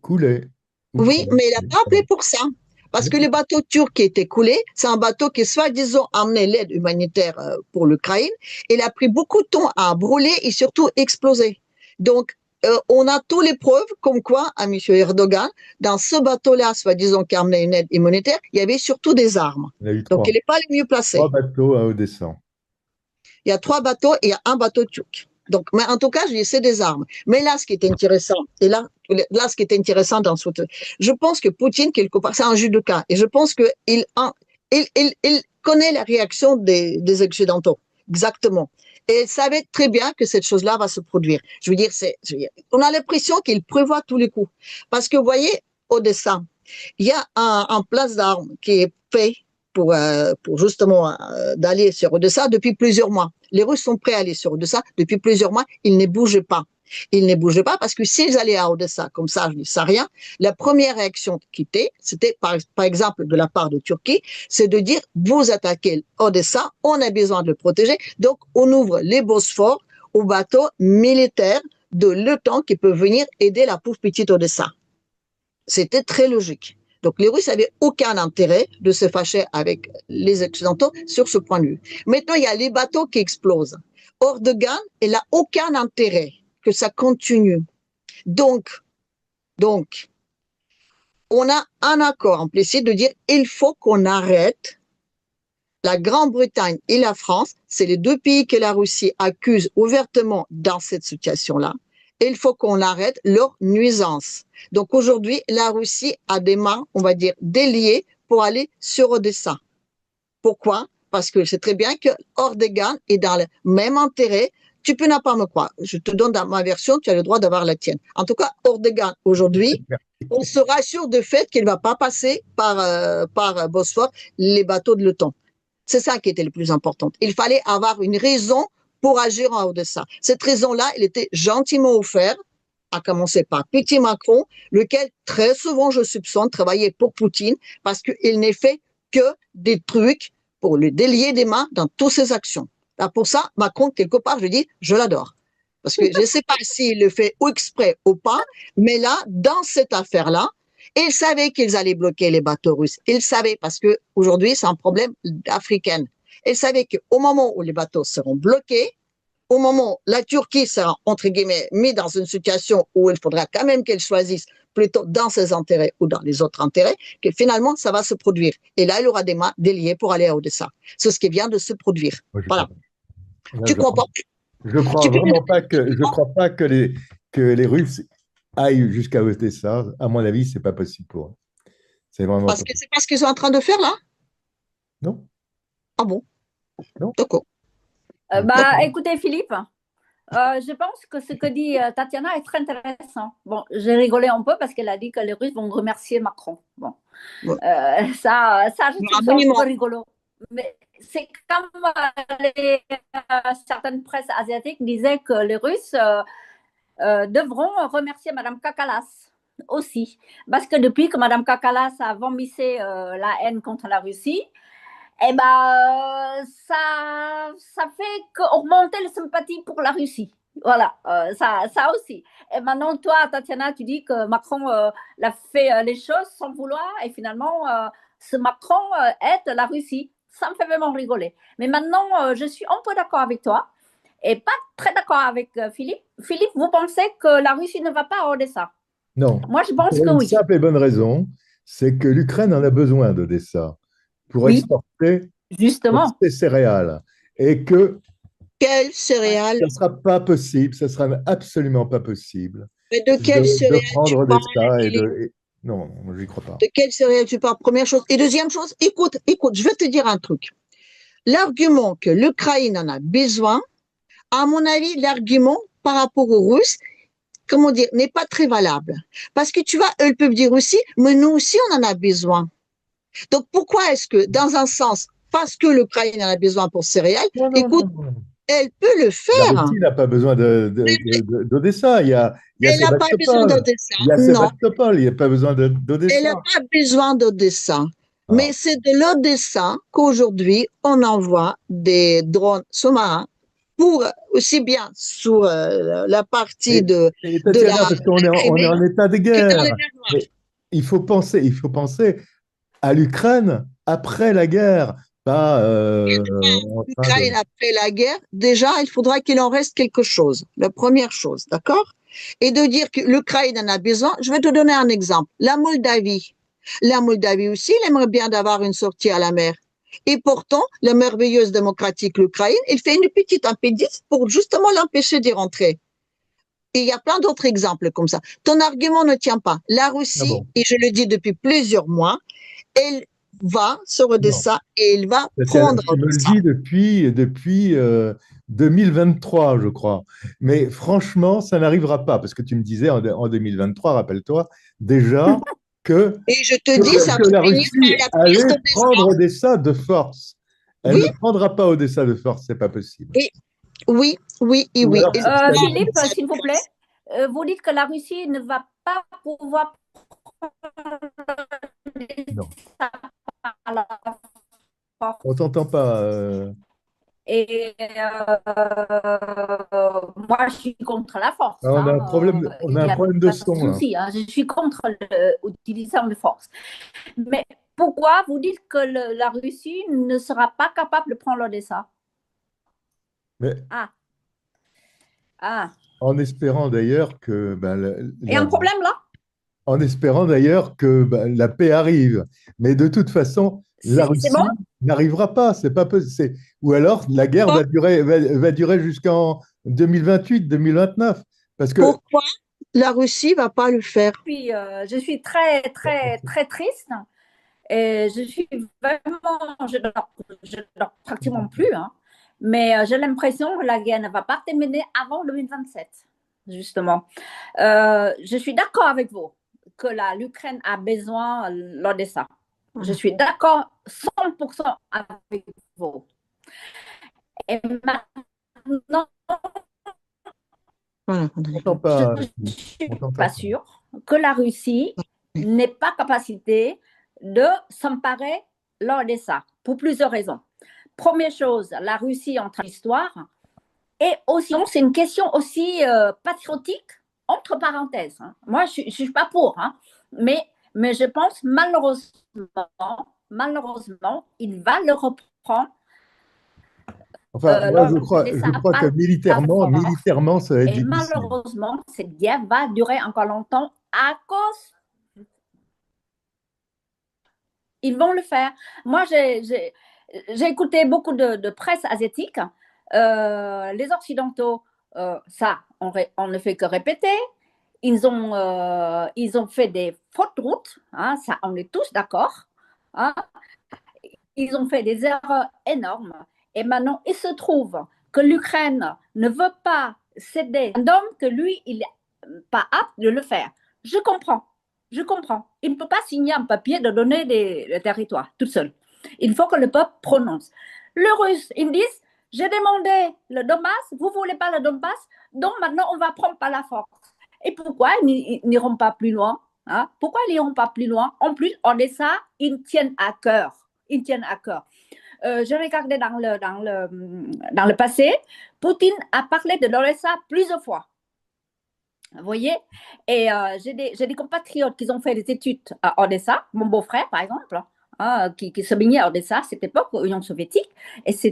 coulés. Oui, mais il n'a pas appelé pour ça. Parce que le bateau turc qui était coulé, c'est un bateau qui, soi-disant, amenait l'aide humanitaire pour l'Ukraine. Il a pris beaucoup de temps à brûler et surtout exploser. Donc, on a toutes les preuves comme quoi, à M. Erdogan, dans ce bateau-là, soi-disant, qui amenait une aide humanitaire, il y avait surtout des armes. Donc, il n'est pas le mieux placé. 3 bateaux à Odessa. Il y a 3 bateaux et il y a un bateau turc. Donc, mais en tout cas, je dis c'est des armes. Mais là, ce qui est intéressant, et là, ce qui est intéressant dans ce, je pense que Poutine, quelque part, c'est un judoka, et je pense que il connaît la réaction des Occidentaux, exactement. Et il savait très bien que cette chose-là va se produire. Je veux dire, on a l'impression qu'il prévoit tous les coups. Parce que, vous voyez, Odessa, il y a un place d'armes qui est fait pour justement d'aller sur Odessa depuis plusieurs mois. Les Russes sont prêts à aller sur Odessa depuis plusieurs mois. Ils ne bougent pas. Ils ne bougent pas parce que s'ils allaient à Odessa, comme ça, je dis ça rien, la première réaction qui était, c'était par exemple de la part de Turquie, c'est de dire, vous attaquez Odessa, on a besoin de le protéger, donc on ouvre les Bosphores aux bateaux militaires de l'OTAN qui peuvent venir aider la pauvre petite Odessa. C'était très logique. Donc les Russes n'avaient aucun intérêt de se fâcher avec les Occidentaux sur ce point de vue. Maintenant, il y a les bateaux qui explosent. Erdogan, il n'a aucun intérêt que ça continue. Donc, on a un accord implicite de dire il faut qu'on arrête. La Grande-Bretagne et la France, c'est les deux pays que la Russie accuse ouvertement dans cette situation-là. Et il faut qu'on arrête leur nuisance. Donc aujourd'hui, la Russie a des mains, on va dire, déliées pour aller sur Odessa. Pourquoi? Parce que c'est très bien que Erdogan est dans le même intérêt. Tu peux ne pas me croire. Je te donne dans ma version, tu as le droit d'avoir la tienne. En tout cas, Erdogan, aujourd'hui, on se rassure du fait qu'il ne va pas passer par Bosphore les bateaux de l'OTAN. C'est ça qui était le plus important. Il fallait avoir une raison pour agir en Odessa. Cette raison-là, elle était gentiment offerte, à commencer par petit Macron, lequel très souvent, je soupçonne, travaillait pour Poutine, parce qu'il n'est fait que des trucs pour le délier des mains dans toutes ses actions. Là, pour ça, Macron, quelque part, je dis, je l'adore. Parce que je ne sais pas s'il le fait ou exprès ou pas, mais là, dans cette affaire-là, il savait qu'ils allaient bloquer les bateaux russes. Il savait, parce que aujourd'hui, c'est un problème africain. Il savait qu'au moment où les bateaux seront bloqués, au moment où la Turquie sera, entre guillemets, mise dans une situation où il faudra quand même qu'elle choisisse plutôt dans ses intérêts ou dans les autres intérêts, que finalement, ça va se produire. Et là, il aura des mains déliées pour aller à Odessa. C'est ce qui vient de se produire. Voilà. Tu comprends? Je crois vraiment pas que les Russes aillent jusqu'à Odessa. À mon avis, c'est pas possible pour eux. C'est vraiment parce que c'est pas ce qu'ils sont en train de faire là? Non. Ah bon? Non. D'accord. Écoutez, Philippe, je pense que ce que dit Tatiana est très intéressant. Bon, j'ai rigolé un peu parce qu'elle a dit que les Russes vont remercier Macron. Bon, ça, je trouve ça un peu rigolo. Mais c'est comme certaines presses asiatiques disaient que les Russes devront remercier Madame Kakalas aussi. Parce que depuis que Madame Kakalas a vomissé la haine contre la Russie, eh ben, ça fait augmenter la sympathie pour la Russie. Voilà, ça aussi. Et maintenant, toi, Tatiana, tu dis que Macron a fait les choses sans vouloir et finalement, ce Macron aide la Russie. Ça me fait vraiment rigoler. Mais maintenant, je suis un peu d'accord avec toi et pas très d'accord avec Philippe. Philippe, vous pensez que la Russie ne va pas à Odessa? Non. Moi, je pense que oui. Pour une simple et bonne raison, c'est que l'Ukraine en a besoin d'Odessa pour exporter justement ses céréales. Et que quelles céréales? Ça ne sera pas possible, ça ne sera absolument pas possible. Mais de quelles céréales prendre Odessa non, je n'y crois pas. De quelles céréales tu parles? Première chose. Et deuxième chose, écoute, je vais te dire un truc. L'argument que l'Ukraine en a besoin, à mon avis, l'argument par rapport aux Russes, comment dire, n'est pas très valable. Parce que tu vois, eux peuvent dire aussi, mais nous aussi, on en a besoin. Donc, pourquoi est-ce que, dans un sens, parce que l'Ukraine en a besoin pour céréales, elle peut le faire. La Russie n'a pas besoin d'Odessa. Elle n'a pas besoin d'Odessa. Il y a Sébastopol, il n'y a pas besoin d'Odessa. Elle n'a pas besoin d'Odessa. Mais c'est de l'Odessa qu'aujourd'hui, on envoie des drones sous-marins pour aussi bien sur la partie de la... Parce qu'on est en état de guerre. Il faut penser à l'Ukraine après la guerre. L'Ukraine après la guerre, déjà, il faudra qu'il en reste quelque chose. La première chose, d'accord? Et de dire que l'Ukraine en a besoin, je vais te donner un exemple. La Moldavie. La Moldavie aussi, elle aimerait bien d'avoir une sortie à la mer. Et pourtant, la merveilleuse démocratique, l'Ukraine, elle fait une petite impédice pour justement l'empêcher d'y rentrer. Et il y a plein d'autres exemples comme ça. Ton argument ne tient pas. La Russie, et je le dis depuis plusieurs mois, elle va sur Odessa et il va prendre Odessa. Je me le dis depuis 2023, je crois. Mais franchement, ça n'arrivera pas, parce que tu me disais en 2023, rappelle-toi, déjà Et je te dis, ça que la va finir Russie par la prise allait d'Odessa. prendre Odessa de force. Elle Oui. ne prendra pas Odessa de force, c'est pas possible. Et oui, oui, et Ou oui. alors, Et c'est- Philippe, s'il vous plaît, vous dites que la Russie ne va pas pouvoir Non, par la force. on t'entend pas. Et moi, je suis contre la force. Ah, on a un hein. problème, on Il a un n'y a problème de pas de son là. souci. hein. Je suis contre l'utilisation de force. Mais pourquoi vous dites que la Russie ne sera pas capable de prendre l'Odessa? Mais Ah. Ah. en espérant d'ailleurs que Il y a un problème là? en espérant d'ailleurs que la paix arrive. Mais de toute façon, la C'est Russie bon? n'arrivera pas. C'est pas possible. Ou alors la guerre va durer jusqu'en 2028-2029. Parce que pourquoi la Russie ne va pas le faire? Puis, je suis très, très, très triste. Et je suis vraiment, je dors pratiquement plus. hein. Mais j'ai l'impression que la guerre ne va pas terminer avant 2027, justement. Je suis d'accord avec vous que l'Ukraine a besoin de l'Odessa. Je suis d'accord 100% avec vous. Et maintenant, je ne suis pas sûre que la Russie n'ait pas capacité de s'emparer l'Odessa pour plusieurs raisons. Première chose, la Russie entre l'histoire et aussi, c'est une question aussi patriotique, entre parenthèses. hein. Moi, je ne suis pas pour, hein, mais je pense malheureusement, il va le reprendre. enfin, moi, je crois que militairement, ça va être Et difficile. malheureusement, cette guerre va durer encore longtemps à cause. Ils vont le faire. Moi, j'ai écouté beaucoup de presse asiatique. Les Occidentaux, ça, on ne fait que répéter. Ils ont fait des fautes routes. Hein, ça, on est tous d'accord. Hein. Ils ont fait des erreurs énormes. Et maintenant, il se trouve que l'Ukraine ne veut pas céder donc que lui, il n'est pas apte de le faire. Je comprends. Il ne peut pas signer un papier de donner le territoire tout seul. Il faut que le peuple prononce. Le Russe, ils disent, j'ai demandé le Donbass, vous ne voulez pas le Donbass, donc maintenant on va prendre par la force. Et pourquoi ils n'iront pas plus loin hein? Pourquoi ils n'iront pas plus loin? En plus, Odessa, ils tiennent à cœur. Je regardais dans le passé, Poutine a parlé de l'Odessa plusieurs fois. Vous voyez? Et j'ai des compatriotes qui ont fait des études à Odessa, mon beau-frère par exemple, hein, qui se baignait à Odessa à cette époque, Union soviétique, etc.,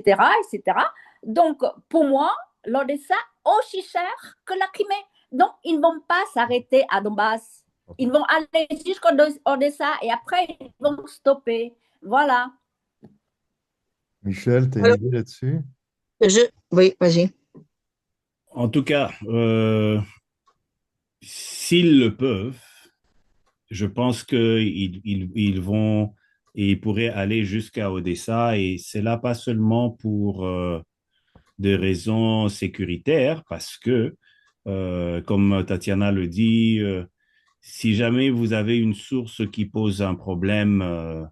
etc. Donc, pour moi, l'Odessa aussi cher que la Crimée. Donc, ils ne vont pas s'arrêter à Donbass. Ils vont aller jusqu'à Odessa et après, ils vont stopper. Voilà. Michel, tu as une idée là-dessus? Oui, vas-y. En tout cas, s'ils le peuvent, je pense qu'ils vont et ils pourraient aller jusqu'à Odessa et c'est là pas seulement pour des raisons sécuritaires parce que, comme Tatiana le dit, si jamais vous avez une source qui pose un problème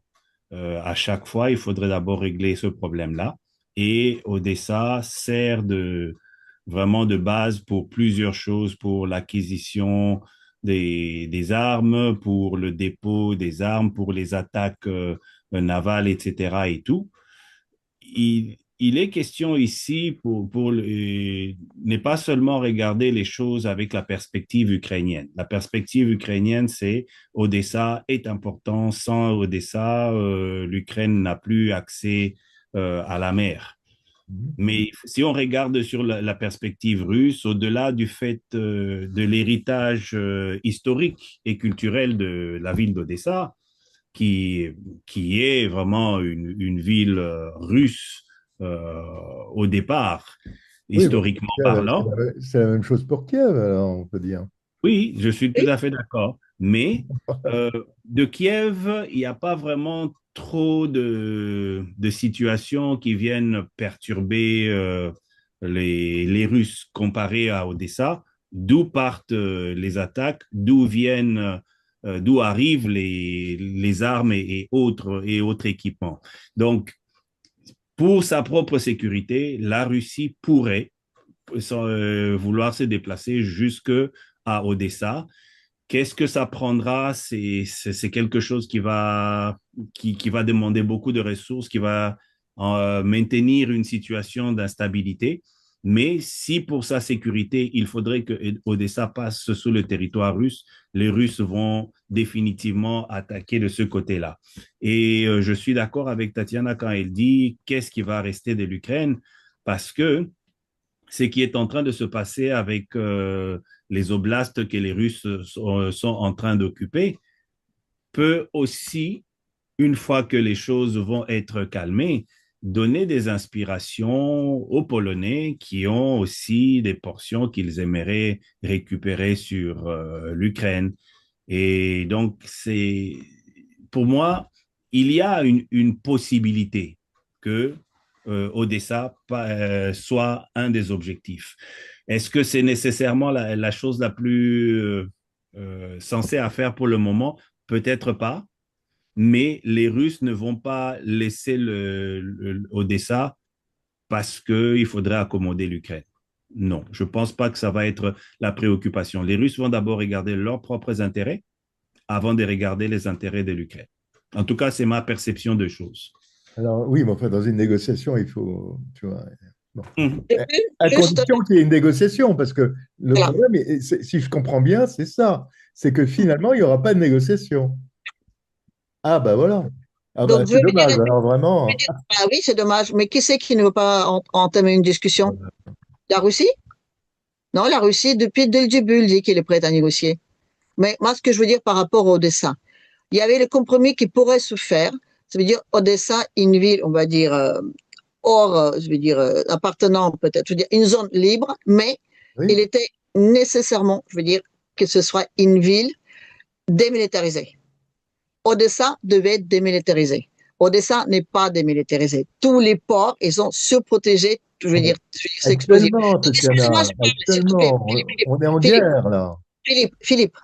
à chaque fois, il faudrait d'abord régler ce problème-là. Et Odessa sert vraiment de base pour plusieurs choses, pour l'acquisition des armes, pour le dépôt des armes, pour les attaques navales, etc. et tout. Il est question ici n'est pas seulement regarder les choses avec la perspective ukrainienne. La perspective ukrainienne, c'est Odessa est important. Sans Odessa, l'Ukraine n'a plus accès à la mer. Mais si on regarde sur la perspective russe, au-delà du fait de l'héritage historique et culturel de la ville d'Odessa, qui est vraiment une ville russe au départ, historiquement parlant. C'est la même chose pour Kiev, alors, on peut dire. Oui, je suis tout à fait d'accord. Mais de Kiev, il n'y a pas vraiment trop de situations qui viennent perturber les Russes comparé à Odessa, d'où partent les attaques, d'où viennent d'où arrivent les armes et autres équipements. Donc, pour sa propre sécurité, la Russie pourrait vouloir se déplacer jusqu'à Odessa. Qu'est-ce que ça prendra? C'est quelque chose qui va demander beaucoup de ressources, qui va maintenir une situation d'instabilité. Mais si pour sa sécurité, il faudrait que Odessa passe sous le territoire russe, les Russes vont définitivement attaquer de ce côté-là. Et je suis d'accord avec Tatiana quand elle dit qu'est-ce qui va rester de l'Ukraine, parce que ce qui est en train de se passer avec les oblasts que les Russes sont en train d'occuper peut aussi, une fois que les choses vont être calmées, donner des inspirations aux Polonais qui ont aussi des portions qu'ils aimeraient récupérer sur l'Ukraine. Et donc, pour moi, il y a une possibilité que Odessa soit un des objectifs. Est-ce que c'est nécessairement la chose la plus sensée à faire pour le moment? Peut-être pas. Mais les Russes ne vont pas laisser Odessa parce qu'il faudrait accommoder l'Ukraine. Non, je ne pense pas que ça va être la préoccupation. Les Russes vont d'abord regarder leurs propres intérêts avant de regarder les intérêts de l'Ukraine. En tout cas, c'est ma perception de choses. Alors oui, mais enfin, dans une négociation, il faut, tu vois, bon. À condition qu'il y ait une négociation, parce que le problème, si je comprends bien, c'est ça, c'est que finalement, il n'y aura pas de négociation. Ah, ben voilà. Ah, bah, c'est dommage, alors vraiment. Ah oui, c'est dommage. Mais qui c'est qui ne veut pas entamer une discussion? La Russie? Non, la Russie, dès le début, elle dit qu'elle est prête à négocier. Mais moi, ce que je veux dire par rapport à Odessa, il y avait le compromis qui pourrait se faire. Ça veut dire Odessa, une ville, on va dire, hors, je veux dire, appartenant peut-être, je veux dire, une zone libre, mais il était nécessairement, je veux dire, que ce soit une ville démilitarisée. Odessa devait être démilitarisé. Odessa n'est pas démilitarisé. Tous les ports, ils sont surprotégés. Je veux dire, c'est explosif. Actuellement, on est en guerre, là. Philippe,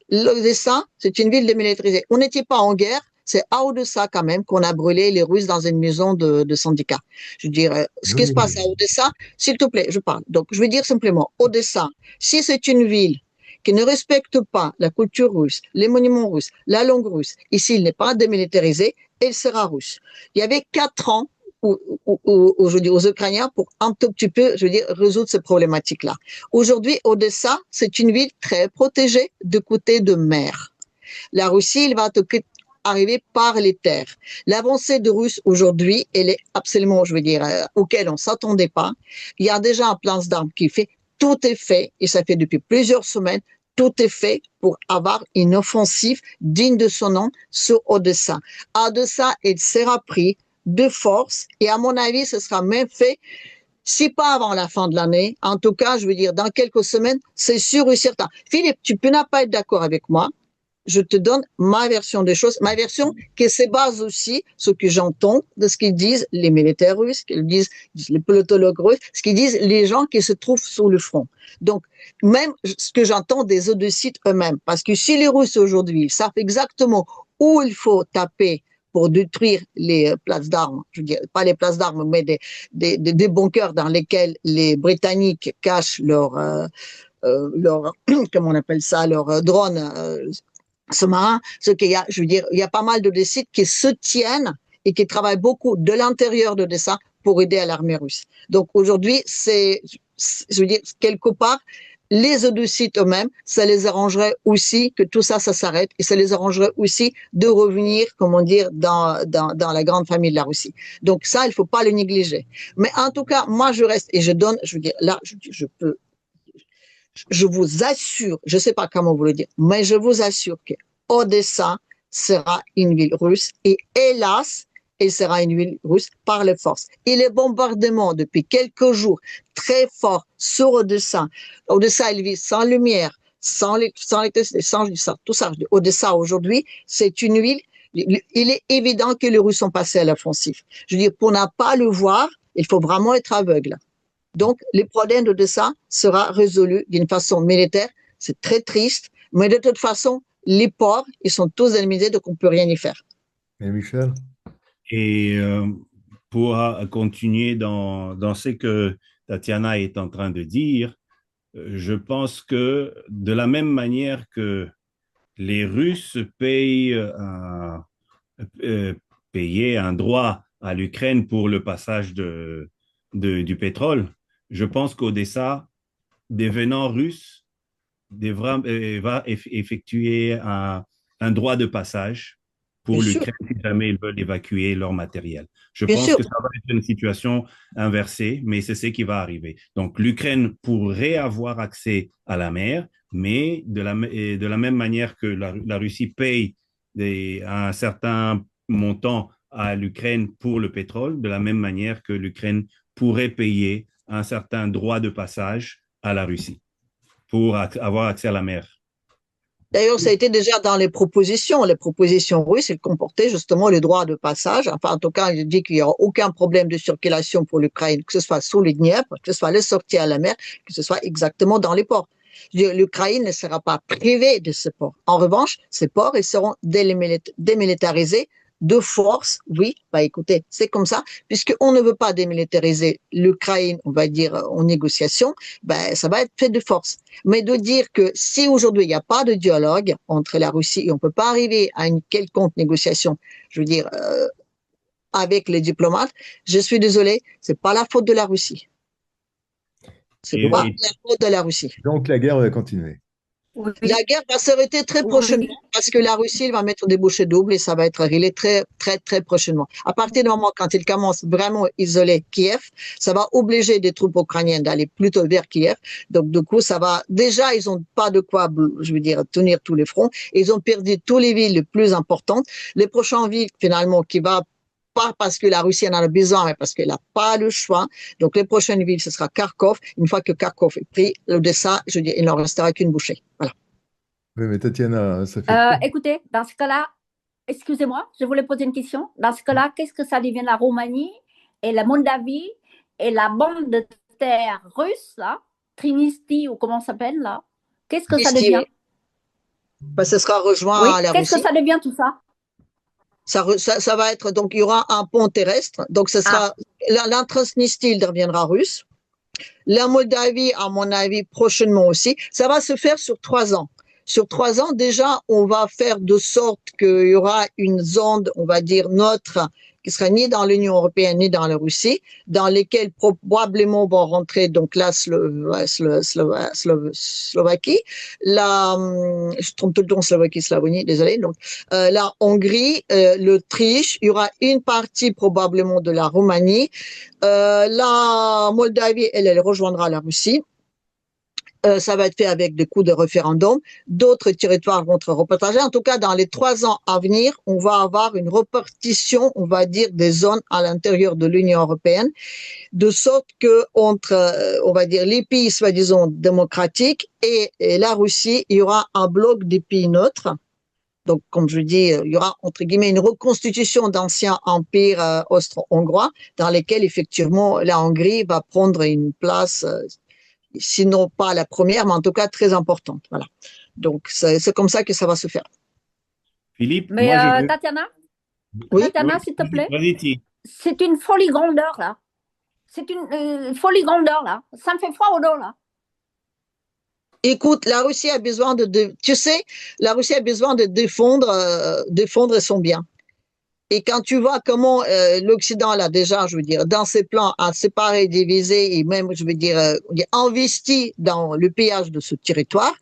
l'Odessa, c'est une ville démilitarisée. On n'était pas en guerre. C'est à Odessa, quand même, qu'on a brûlé les Russes dans une maison de syndicat. Je veux dire, ce qui se passe à Odessa, s'il te plaît, je parle. Donc, je veux dire simplement, Odessa, si c'est une ville qui ne respecte pas la culture russe, les monuments russes, la langue russe, ici, il n'est pas démilitarisé, il sera russe. Il y avait 4 ans je dis, aux Ukrainiens pour un tout petit peu, je veux dire, résoudre ces problématiques-là. Aujourd'hui, Odessa, c'est une ville très protégée du côté de mer. La Russie, il va arriver par les terres. L'avancée de Russes aujourd'hui, elle est absolument, je veux dire, auquel on s'attendait pas. Il y a déjà un plan d'armes qui fait. Tout est fait, et ça fait depuis plusieurs semaines, tout est fait pour avoir une offensive digne de son nom sur Odessa. Odessa, il sera pris de force, et à mon avis, ce sera même fait, si pas avant la fin de l'année, en tout cas, je veux dire, dans quelques semaines, c'est sûr et certain. Philippe, tu peux pas être d'accord avec moi. Je te donne ma version des choses, ma version qui se base aussi sur ce que j'entends de ce qu'ils disent les militaires russes, ce qu'ils disent les politologues russes, ce qu'ils disent les gens qui se trouvent sur le front. Donc, même ce que j'entends des Odessites eux-mêmes, parce que si les Russes aujourd'hui, ils savent exactement où il faut taper pour détruire les places d'armes, je veux dire, pas les places d'armes, mais des bunkers dans lesquels les Britanniques cachent leur comment on appelle ça, leur drone sous-marin, ce qu'il y a, je veux dire, il y a pas mal de sites qui se tiennent et qui travaillent beaucoup de l'intérieur d'Odessa pour aider à l'armée russe. Donc aujourd'hui, je veux dire, quelque part, les Odessites eux-mêmes, ça les arrangerait aussi que tout ça s'arrête, et ça les arrangerait aussi de revenir, comment dire, dans la grande famille de la Russie. Donc ça, il faut pas le négliger. Mais en tout cas, moi, je reste, et je donne, je veux dire, là, je vous assure, je ne sais pas comment vous le dire, mais je vous assure que Odessa sera une ville russe, et hélas, elle sera une ville russe par les forces. Et les bombardements depuis quelques jours très forts sur Odessa, elle vit sans lumière, sans électricité, sans tout ça. Odessa aujourd'hui, c'est une ville, il est évident que les Russes sont passés à l'offensive. Je veux dire, pour ne pas le voir, il faut vraiment être aveugle. Donc, les problèmes d'Odessa sera résolu d'une façon militaire. C'est très triste, mais de toute façon, Les ports, ils sont tous éliminés, donc on ne peut rien y faire. Et Michel? Et pour continuer dans ce que Tatiana est en train de dire, je pense que de la même manière que les Russes payaient un droit à l'Ukraine pour le passage du pétrole, je pense qu'Odessa, devenant russe, va effectuer un droit de passage pour l'Ukraine si jamais ils veulent évacuer leur matériel. Je pense que ça va être une situation inversée, mais c'est ce qui va arriver. Donc, l'Ukraine pourrait avoir accès à la mer, mais de la même manière que la Russie paye un certain montant à l'Ukraine pour le pétrole, de la même manière que l'Ukraine pourrait payer un certain droit de passage à la Russie pour avoir accès à la mer. D'ailleurs, ça a été déjà dans les propositions. Les propositions russes, elles comportaient justement le droit de passage. Enfin, en tout cas, il dit qu'il n'y aura aucun problème de circulation pour l'Ukraine, que ce soit sous le Dniepr, que ce soit les sorties à la mer, que ce soit exactement dans les ports. L'Ukraine ne sera pas privée de ces ports. En revanche, ces ports, ils seront démilitarisés de force. Oui, bah écoutez, c'est comme ça, puisqu'on ne veut pas démilitariser l'Ukraine, on va dire, en négociation, ben ça va être fait de force. Mais de dire que si aujourd'hui il n'y a pas de dialogue entre la Russie et on ne peut pas arriver à une quelconque négociation, je veux dire, avec les diplomates, je suis désolé, c'est pas la faute de la Russie. C'est pas la faute de la Russie. Donc la guerre va continuer. Oui. La guerre va s'arrêter très prochainement parce que la Russie va mettre des bouchées doubles et ça va être réglé très, très, très prochainement. À partir du moment quand il commence vraiment à isoler Kiev, ça va obliger des troupes ukrainiennes d'aller plutôt vers Kiev. Donc, du coup, ça va, déjà, ils n'ont pas de quoi, je veux dire, tenir tous les fronts. Ils ont perdu toutes les villes les plus importantes. Les prochaines villes, finalement, qui va pas parce que la Russie en a besoin, mais parce qu'elle n'a pas le choix. Donc, les prochaines villes, ce sera Kharkov. Une fois que Kharkov est pris, l'Odessa, je dis, il n'en restera qu'une bouchée. Voilà. Oui, mais Tatiana, ça fait... Écoutez, dans ce cas-là, excusez-moi, je voulais poser une question. Dans ce cas-là, qu'est-ce que ça devient la Roumanie et la Moldavie et la bande de terre russe, là, Trinity ou comment ça s'appelle, là? Qu'est-ce que ça devient? Ben, ce sera rejoint à la Russie. Qu'est-ce que ça devient tout ça? Ça va être, donc, il y aura un pont terrestre. Donc, ce sera, la Transnistrie deviendra russe. La Moldavie, à mon avis, prochainement aussi. Ça va se faire sur 3 ans. Sur 3 ans, déjà, on va faire de sorte qu'il y aura une zone, on va dire, neutre, qui sera ni dans l'Union européenne ni dans la Russie, dans lesquelles probablement vont rentrer donc la Slovaquie, je trompe tout le temps Slovaquie, Slavonie, désolé, donc la Hongrie, l'Autriche, il y aura une partie probablement de la Roumanie, la Moldavie, elle rejoindra la Russie. Ça va être fait avec des coups de référendum. D'autres territoires vont être repartagés. En tout cas, dans les 3 ans à venir, on va avoir une répartition, on va dire, des zones à l'intérieur de l'Union européenne, de sorte que entre, on va dire, les pays soi-disant démocratiques et la Russie, il y aura un bloc des pays neutres. Donc, comme je dis, il y aura, entre guillemets, une reconstitution d'anciens empires austro-hongrois dans lesquels, effectivement, la Hongrie va prendre une place sinon pas la première, mais en tout cas très importante. Voilà. Donc, c'est comme ça que ça va se faire. Philippe, mais moi, Tatiana, oui, Tatiana, s'il te plaît, c'est une folie grandeur, là. C'est une folie grandeur, là. Ça me fait froid au dos, là. Écoute, la Russie a besoin tu sais, la Russie a besoin de défendre son bien. Et quand tu vois comment l'Occident, là, déjà, je veux dire, dans ses plans, a séparé, divisé et même, je veux dire, investi dans le pillage de ce territoire,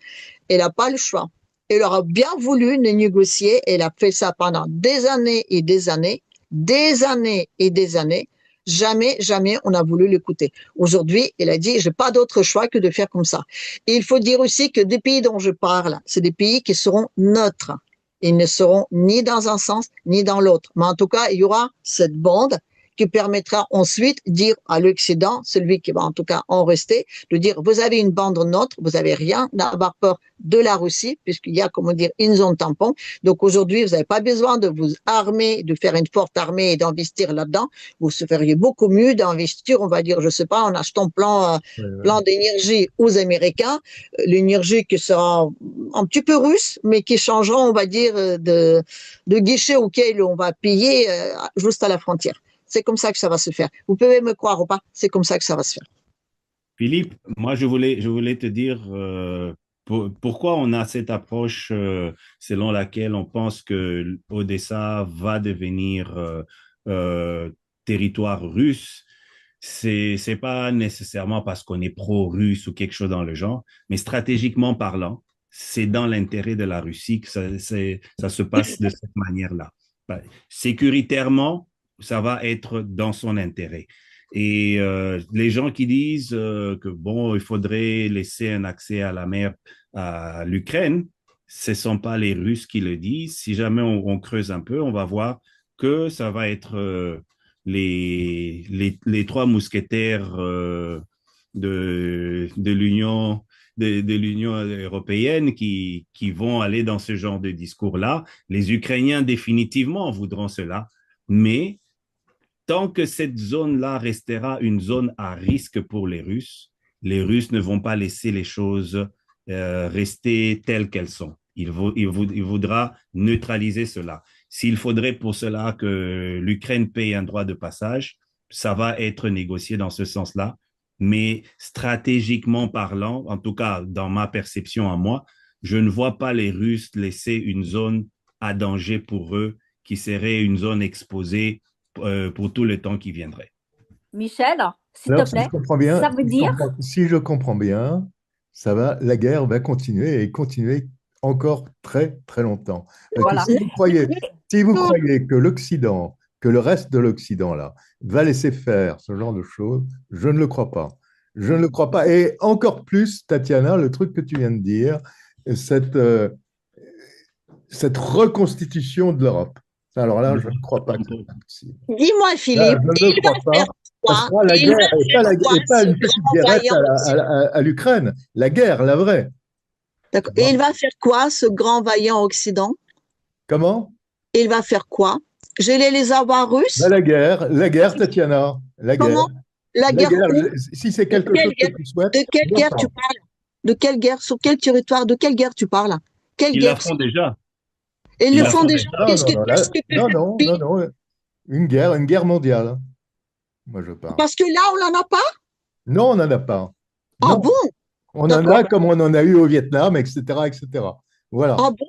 elle n'a pas le choix. Elle aura bien voulu négocier, elle a fait ça pendant des années et des années, des années et des années. Jamais, jamais on a voulu l'écouter. Aujourd'hui, elle a dit, j'ai pas d'autre choix que de faire comme ça. Et il faut dire aussi que des pays dont je parle, c'est des pays qui seront neutres. Ils ne seront ni dans un sens ni dans l'autre. Mais en tout cas, il y aura cette bande qui permettra ensuite de dire à l'Occident, celui qui va en tout cas en rester, de dire vous avez une bande neutre, vous n'avez rien à avoir peur de la Russie, puisqu'il y a, comment dire, une zone tampon. Donc aujourd'hui, vous n'avez pas besoin de vous armer, de faire une forte armée et d'investir là-dedans. Vous feriez beaucoup mieux d'investir, on va dire, je sais pas, en achetant plan d'énergie aux Américains, l'énergie qui sera un petit peu russes, mais qui changeront, on va dire, de guichet auquel on va payer juste à la frontière. C'est comme ça que ça va se faire. Vous pouvez me croire ou pas, c'est comme ça que ça va se faire. Philippe, moi, je voulais te dire pourquoi on a cette approche selon laquelle on pense que Odessa va devenir territoire russe. C'est pas nécessairement parce qu'on est pro-russe ou quelque chose dans le genre, mais stratégiquement parlant, c'est dans l'intérêt de la Russie que ça se passe de cette manière-là. Sécuritairement, ça va être dans son intérêt. Et les gens qui disent que bon, il faudrait laisser un accès à la mer à l'Ukraine, ce ne sont pas les Russes qui le disent. Si jamais on creuse un peu, on va voir que ça va être les trois mousquetaires de l'Union de l'Union européenne qui vont aller dans ce genre de discours-là. Les Ukrainiens définitivement voudront cela, mais tant que cette zone-là restera une zone à risque pour les Russes ne vont pas laisser les choses rester telles qu'elles sont. Il voudra neutraliser cela. S'il faudrait pour cela que l'Ukraine paye un droit de passage, ça va être négocié dans ce sens-là. Mais stratégiquement parlant, en tout cas dans ma perception à moi, je ne vois pas les Russes laisser une zone à danger pour eux qui serait une zone exposée pour tout le temps qui viendrait. Michel, s'il te plaît, ça veut dire… Si je comprends bien, la guerre va continuer et continuer encore très, très longtemps. Voilà. Si vous croyez que l'Occident, que le reste de l'Occident, là, va laisser faire ce genre de choses, je ne le crois pas. Je ne le crois pas. Et encore plus, Tatiana, le truc que tu viens de dire, cette reconstitution de l'Europe. Alors là, je ne crois pas que c'est possible. Dis-moi, Philippe, là, je ne crois pas. Ça sera la guerre, et pas une petite guerrette à l'Ukraine. La guerre, la vraie. D'accord. Et il va faire quoi, ce grand vaillant Occident? Comment? Il va faire quoi? Geler les avoirs russes? La guerre, Tatiana. La guerre. Comment? La guerre. Si c'est quelque chose que tu souhaites. De quelle guerre tu parles? De quelle guerre? Sur quel territoire? De quelle guerre tu parles? Ils la font déjà. Et ils le font déjà. Non. Une guerre mondiale. Moi, je parle. Parce que là, on n'en a pas? Non, on n'en a pas. Ah bon? On en a comme on en a eu au Vietnam, etc., etc. Voilà. Ah bon?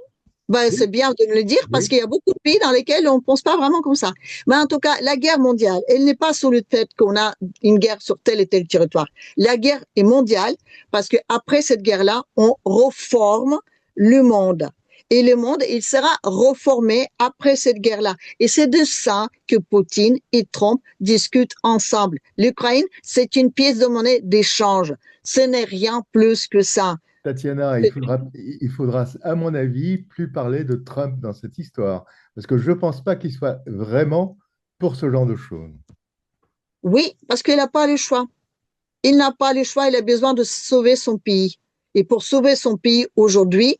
Ben, c'est bien de me le dire parce qu'il y a beaucoup de pays dans lesquels on ne pense pas vraiment comme ça. Mais en tout cas, la guerre mondiale, elle n'est pas sur le fait qu'on a une guerre sur tel et tel territoire. La guerre est mondiale parce qu'après cette guerre-là, on reforme le monde. Et le monde, il sera reformé après cette guerre-là. Et c'est de ça que Poutine et Trump discutent ensemble. L'Ukraine, c'est une pièce de monnaie d'échange. Ce n'est rien plus que ça. Tatiana, il faudra, à mon avis, plus parler de Trump dans cette histoire. Parce que je ne pense pas qu'il soit vraiment pour ce genre de choses. Oui, parce qu'il n'a pas le choix. Il n'a pas le choix, il a besoin de sauver son pays. Et pour sauver son pays aujourd'hui,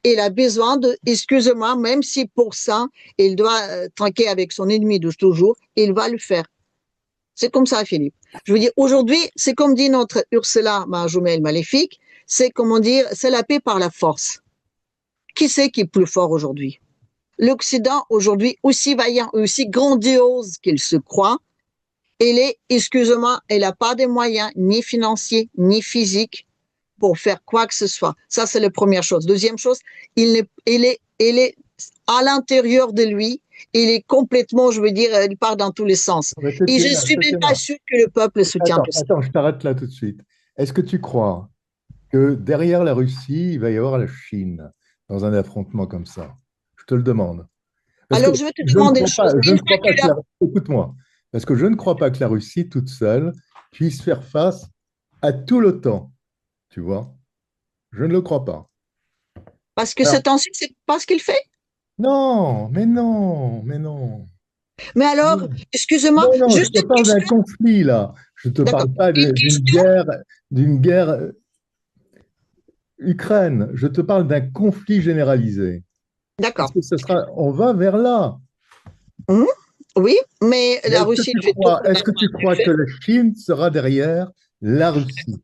il a besoin de, excusez-moi, même si pour ça, il doit trinquer avec son ennemi de toujours, il va le faire. C'est comme ça, Philippe. Je veux dire, aujourd'hui, c'est comme dit notre Ursula, ma jumelle maléfique, c'est, comment dire, c'est la paix par la force. Qui c'est qui est plus fort aujourd'hui? L'Occident, aujourd'hui, aussi vaillant, aussi grandiose qu'il se croit, il est, excusez-moi, il n'a pas de moyens, ni financiers, ni physiques, pour faire quoi que ce soit. Ça, c'est la première chose. Deuxième chose, il est à l'intérieur de lui, il est complètement, je veux dire, il part dans tous les sens. Et je ne suis même pas sûr que le peuple soutient tout ça. Attends, je t'arrête là tout de suite. Est-ce que tu crois que derrière la Russie, il va y avoir la Chine dans un affrontement comme ça? Je te le demande. Alors, je vais te demander une chose. Écoute-moi. Parce que je ne crois pas que la Russie, toute seule, puisse faire face à tout l'OTAN. Tu vois? Je ne le crois pas. Parce que c'est ainsi, c'est pas ce qu'il fait? Non, mais non, mais non. Mais alors, excusez-moi, non, je te parle d'un conflit, là. Je ne te parle pas d'une guerre Ukraine. Je te parle d'un conflit généralisé. D'accord. On va vers là. Oui, mais la Russie… Est-ce que tu crois que la Chine sera derrière la Russie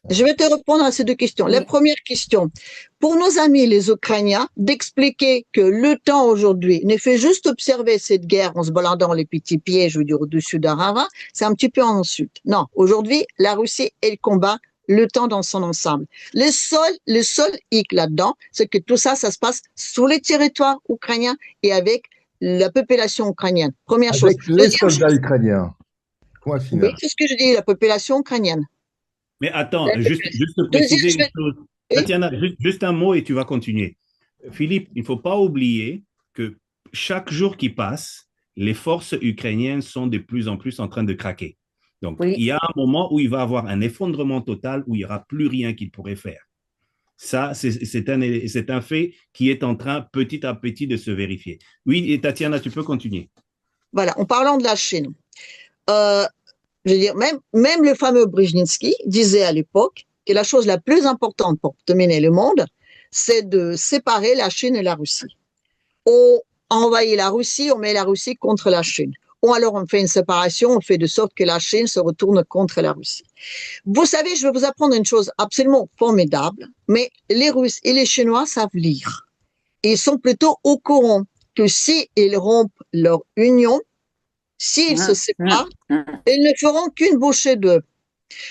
Je vais te répondre à ces deux questions. La première question, pour nos amis les Ukrainiens, d'expliquer que l'OTAN aujourd'hui ne fait juste observer cette guerre en se baladant les petits pieds, je veux dire, au-dessus d'un ravin, c'est un petit peu en insulte. Non, aujourd'hui, la Russie, elle combat l'OTAN dans son ensemble. Le seul hic là-dedans, c'est que tout ça, ça se passe sous les territoires ukrainiens et avec la population ukrainienne. Première chose. Avec les soldats ukrainiens. Point final. Oui, c'est ce que je dis, la population ukrainienne. Mais attends, juste préciser une chose. Tatiana, juste un mot et tu vas continuer. Philippe, il ne faut pas oublier que chaque jour qui passe, les forces ukrainiennes sont de plus en plus en train de craquer. Donc, il y a un moment où il va y avoir un effondrement total, où il n'y aura plus rien qu'ils pourraient faire. Ça, c'est un fait qui est en train, petit à petit, de se vérifier. Oui, et Tatiana, tu peux continuer. Voilà, en parlant de la Chine, je veux dire, même le fameux Brzezinski disait à l'époque que la chose la plus importante pour dominer le monde, c'est de séparer la Chine et la Russie. On envahit la Russie, on met la Russie contre la Chine. Ou alors on fait une séparation, on fait de sorte que la Chine se retourne contre la Russie. Vous savez, je vais vous apprendre une chose absolument formidable, mais les Russes et les Chinois savent lire. Ils sont plutôt au courant que s'ils rompent leur union, s'ils se séparent, ils ne feront qu'une bouchée d'œufs.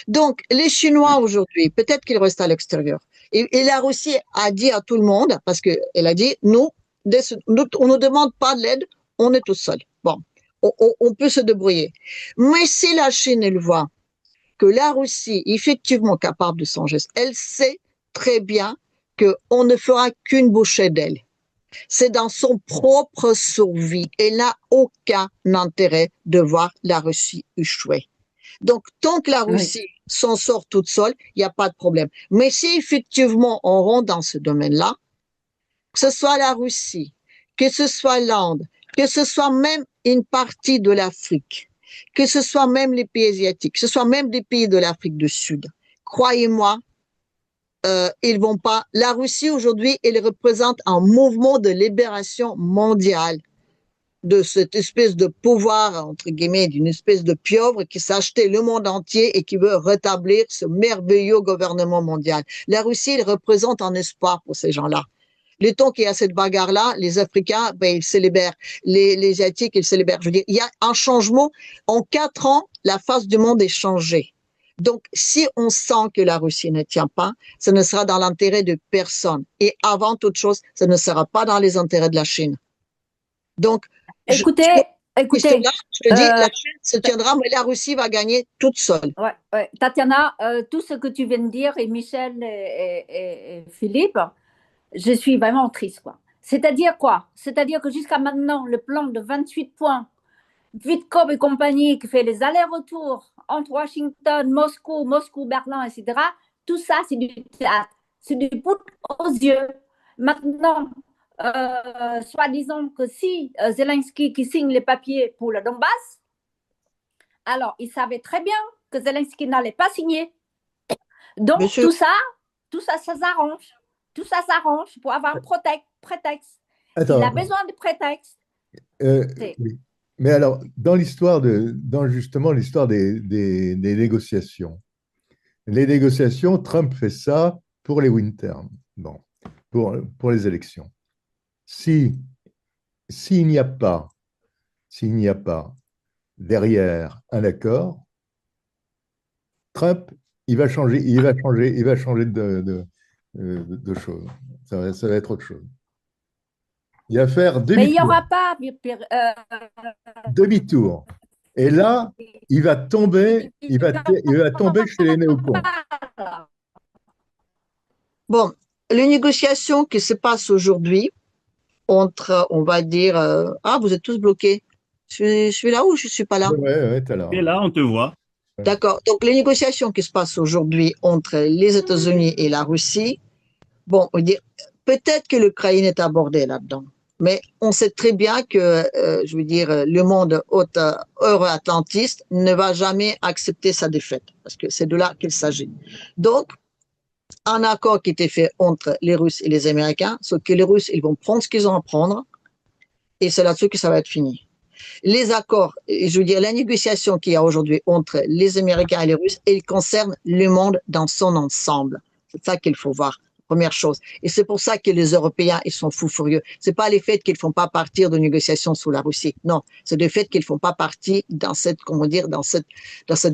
Donc, les Chinois aujourd'hui, peut-être qu'ils restent à l'extérieur. Et la Russie a dit à tout le monde, parce qu'elle a dit, nous, on ne demande pas de l'aide, on est tout seul. Bon, on peut se débrouiller. Mais si la Chine, elle voit que la Russie est effectivement capable de son geste, elle sait très bien qu'on ne fera qu'une bouchée d'aile. C'est dans son propre survie. Elle n'a aucun intérêt de voir la Russie échouer. Donc, tant que la Russie s'en sort toute seule, il n'y a pas de problème. Mais si effectivement on rentre dans ce domaine-là, que ce soit la Russie, que ce soit l'Inde, que ce soit même une partie de l'Afrique, que ce soit même les pays asiatiques, que ce soit même des pays de l'Afrique du Sud, croyez-moi, ils vont pas. La Russie aujourd'hui, elle représente un mouvement de libération mondiale de cette espèce de pouvoir, entre guillemets, d'une espèce de pieuvre qui s'est acheté le monde entier et qui veut rétablir ce merveilleux gouvernement mondial. La Russie, elle représente un espoir pour ces gens-là. Le temps qu'il y a cette bagarre-là, les Africains, ben, ils se libèrent. Les Asiatiques, ils se libèrent. Je veux dire, il y a un changement. En 4 ans, la face du monde est changée. Donc, si on sent que la Russie ne tient pas, ce ne sera dans l'intérêt de personne. Et avant toute chose, ce ne sera pas dans les intérêts de la Chine. Donc, écoutez, je te dis, la Chine se tiendra, mais la Russie va gagner toute seule. Ouais. Tatiana, tout ce que tu viens de dire, et Michel et Philippe, je suis vraiment triste, quoi. C'est-à-dire quoi? C'est-à-dire que jusqu'à maintenant, le plan de 28 points, Wittkopf et compagnie qui fait les allers-retours entre Washington, Moscou, Berlin, etc., tout ça, c'est du théâtre. C'est du poudre aux yeux. Maintenant, soi-disant que si Zelensky qui signe les papiers pour le Donbass, alors il savait très bien que Zelensky n'allait pas signer. Donc tout ça, ça s'arrange. Tout ça s'arrange pour avoir un prétexte. Attends, il a besoin de prétexte. Oui. Mais alors, dans justement l'histoire des négociations, Trump fait ça pour les midterms, bon, pour les élections. S'il n'y a pas derrière un accord, Trump, il va changer de choses. Ça va être autre chose. Il va faire demi-tour. Mais il n'y aura pas demi-tour. Et là, il va tomber chez les néocons. Bon, les négociations qui se passent aujourd'hui entre, on va dire, vous êtes tous bloqués. Je suis là ou je ne suis pas là? Oui, tu es là. Tu es là, on te voit. D'accord. Donc, les négociations qui se passent aujourd'hui entre les États-Unis et la Russie, bon, on va dire, peut-être que l'Ukraine est abordée là-dedans. Mais on sait très bien que, je veux dire, le monde euro-atlantiste ne va jamais accepter sa défaite, parce que c'est de là qu'il s'agit. Donc, un accord qui était fait entre les Russes et les Américains, c'est que les Russes, ils vont prendre ce qu'ils ont à prendre, et c'est là-dessus que ça va être fini. Les accords, je veux dire, la négociation qu'il y a aujourd'hui entre les Américains et les Russes, elle concerne le monde dans son ensemble. C'est ça qu'il faut voir. Première chose. Et c'est pour ça que les Européens, ils sont fous furieux. C'est pas les faits qu'ils font pas partir de négociations sous la Russie. Non. C'est le fait qu'ils font pas partie dans cette, comment dire, dans cette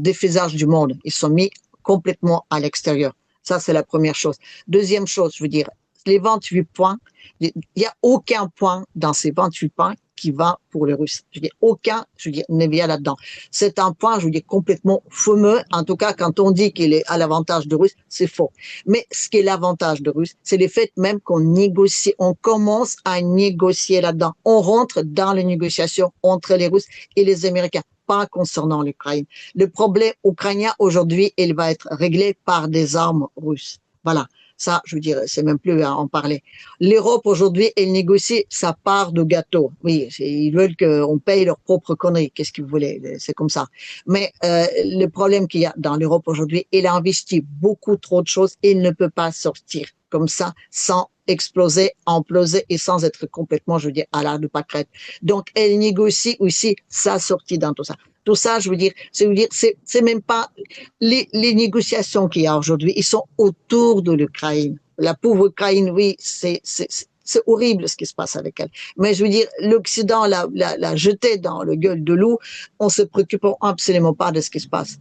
défaisage du monde. Ils sont mis complètement à l'extérieur. Ça, c'est la première chose. Deuxième chose, je veux dire, les 28 points, il y a aucun point dans ces 28 points qui va pour les Russes. Je veux dire, aucun, je veux dire, ne vient là-dedans. C'est un point, je veux dire, complètement fumeux. En tout cas, quand on dit qu'il est à l'avantage de Russes, c'est faux. Mais ce qui est l'avantage de Russes, c'est le fait même qu'on négocie, on commence à négocier là-dedans. On rentre dans les négociations entre les Russes et les Américains, pas concernant l'Ukraine. Le problème ukrainien aujourd'hui, il va être réglé par des armes russes. Voilà. Ça, je veux dire, c'est même plus à en parler. L'Europe aujourd'hui, elle négocie sa part de gâteau. Oui, ils veulent qu'on paye leurs propres conneries. Qu'est-ce que vous voulez? C'est comme ça. Mais le problème qu'il y a dans l'Europe aujourd'hui, elle a investi beaucoup trop de choses et il ne peut pas sortir comme ça sans exploser, imploser et sans être complètement, je veux dire, à l'art de pâquerette. Donc, elle négocie aussi sa sortie dans tout ça. Tout ça, je veux dire, c'est même pas les négociations qu'il y a aujourd'hui. Ils sont autour de l'Ukraine. La pauvre Ukraine, oui, c'est horrible ce qui se passe avec elle. Mais je veux dire, l'Occident l'a jetée dans le gueule de loup. On se préoccupe absolument pas de ce qui se passe.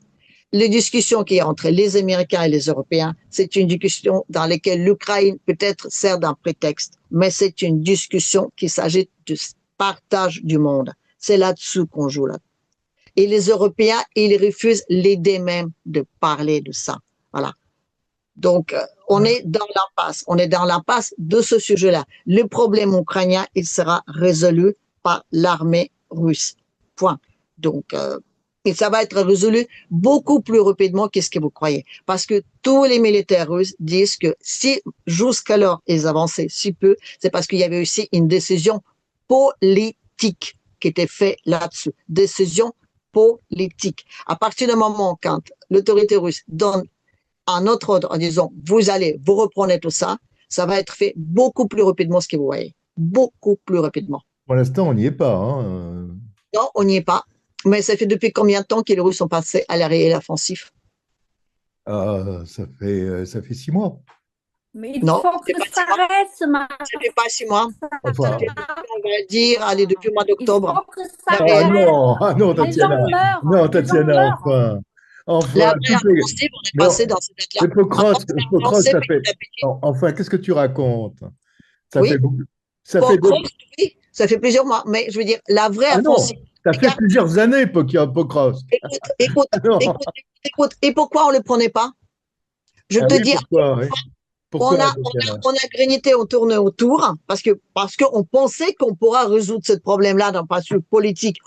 Les discussions qu'il y a entre les Américains et les Européens, c'est une discussion dans laquelle l'Ukraine peut-être sert d'un prétexte, mais c'est une discussion qui s'agit du partage du monde. C'est là-dessus qu'on joue là. Et les Européens, ils refusent l'idée même de parler de ça. Voilà. Donc, on est dans l'impasse. On est dans l'impasse de ce sujet-là. Le problème ukrainien, il sera résolu par l'armée russe. Point. Donc, et ça va être résolu beaucoup plus rapidement que ce que vous croyez. Parce que tous les militaires russes disent que si jusqu'alors ils avançaient si peu, c'est parce qu'il y avait aussi une décision politique qui était faite là-dessus. Décision politique. À partir du moment quand l'autorité russe donne un autre ordre en disant vous allez, vous reprenez tout ça, ça va être fait beaucoup plus rapidement ce que vous voyez. Beaucoup plus rapidement. Pour l'instant, on n'y est pas. Hein. Non, on n'y est pas. Mais ça fait depuis combien de temps que les Russes sont passés à la réelle offensive? Ça fait 6 mois. Mais il faut que ça reste, ça fait pas 6 mois. Enfin, on va dire, allez, depuis le mois d'octobre. Non, Tatiana. Non, Tatiana, enfin. La vraie offensive, on est passé dans cette date-là. Hippocrate, ça fait... Enfin, qu'est-ce que tu racontes? Ça fait beaucoup. Oui, ça fait plusieurs mois. Mais je veux dire, la vraie offensive. Ça fait plusieurs années, Hippocrate. Écoute, et pourquoi on ne le prenait pas? Je te dis, pourquoi, on a grignoté, on tournait autour, parce qu'on pensait qu'on pourra résoudre ce problème-là d'un point de vue politique.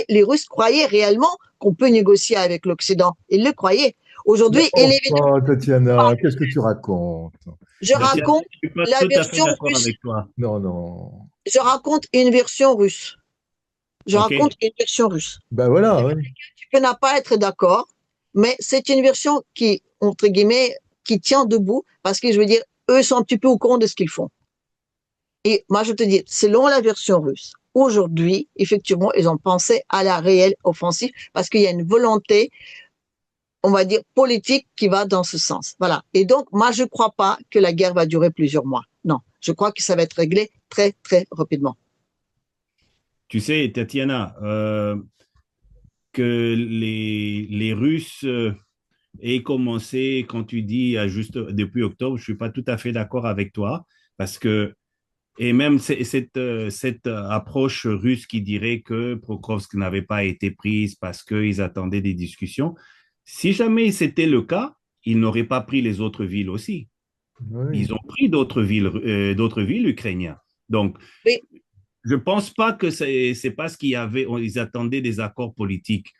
Les Russes croyaient réellement qu'on peut négocier avec l'Occident. Ils le croyaient. Aujourd'hui, Tatiana, qu'est-ce que tu racontes? Je raconte la version russe. Non. Je raconte une version russe. Raconte une version russe. Ben voilà. Tu peux ne pas être d'accord, mais c'est une version qui, entre guillemets, qui tient debout, parce que je veux dire, eux sont un petit peu au courant de ce qu'ils font. Et moi, je te dis, selon la version russe, aujourd'hui, effectivement, ils ont pensé à la réelle offensive, parce qu'il y a une volonté, on va dire, politique qui va dans ce sens. Voilà. Et donc, moi, je ne crois pas que la guerre va durer plusieurs mois. Non. Je crois que ça va être réglé très, très rapidement. Tu sais, Tatiana, que les Russes aient commencé, quand tu dis juste depuis octobre, je ne suis pas tout à fait d'accord avec toi, parce que, et même cette approche russe qui dirait que Pokrovsk n'avait pas été prise parce qu'ils attendaient des discussions, si jamais c'était le cas, ils n'auraient pas pris les autres villes aussi. Oui. Ils ont pris d'autres villes ukrainiennes. Donc, oui. Je ne pense pas que c'est parce ils attendaient des accords politiques.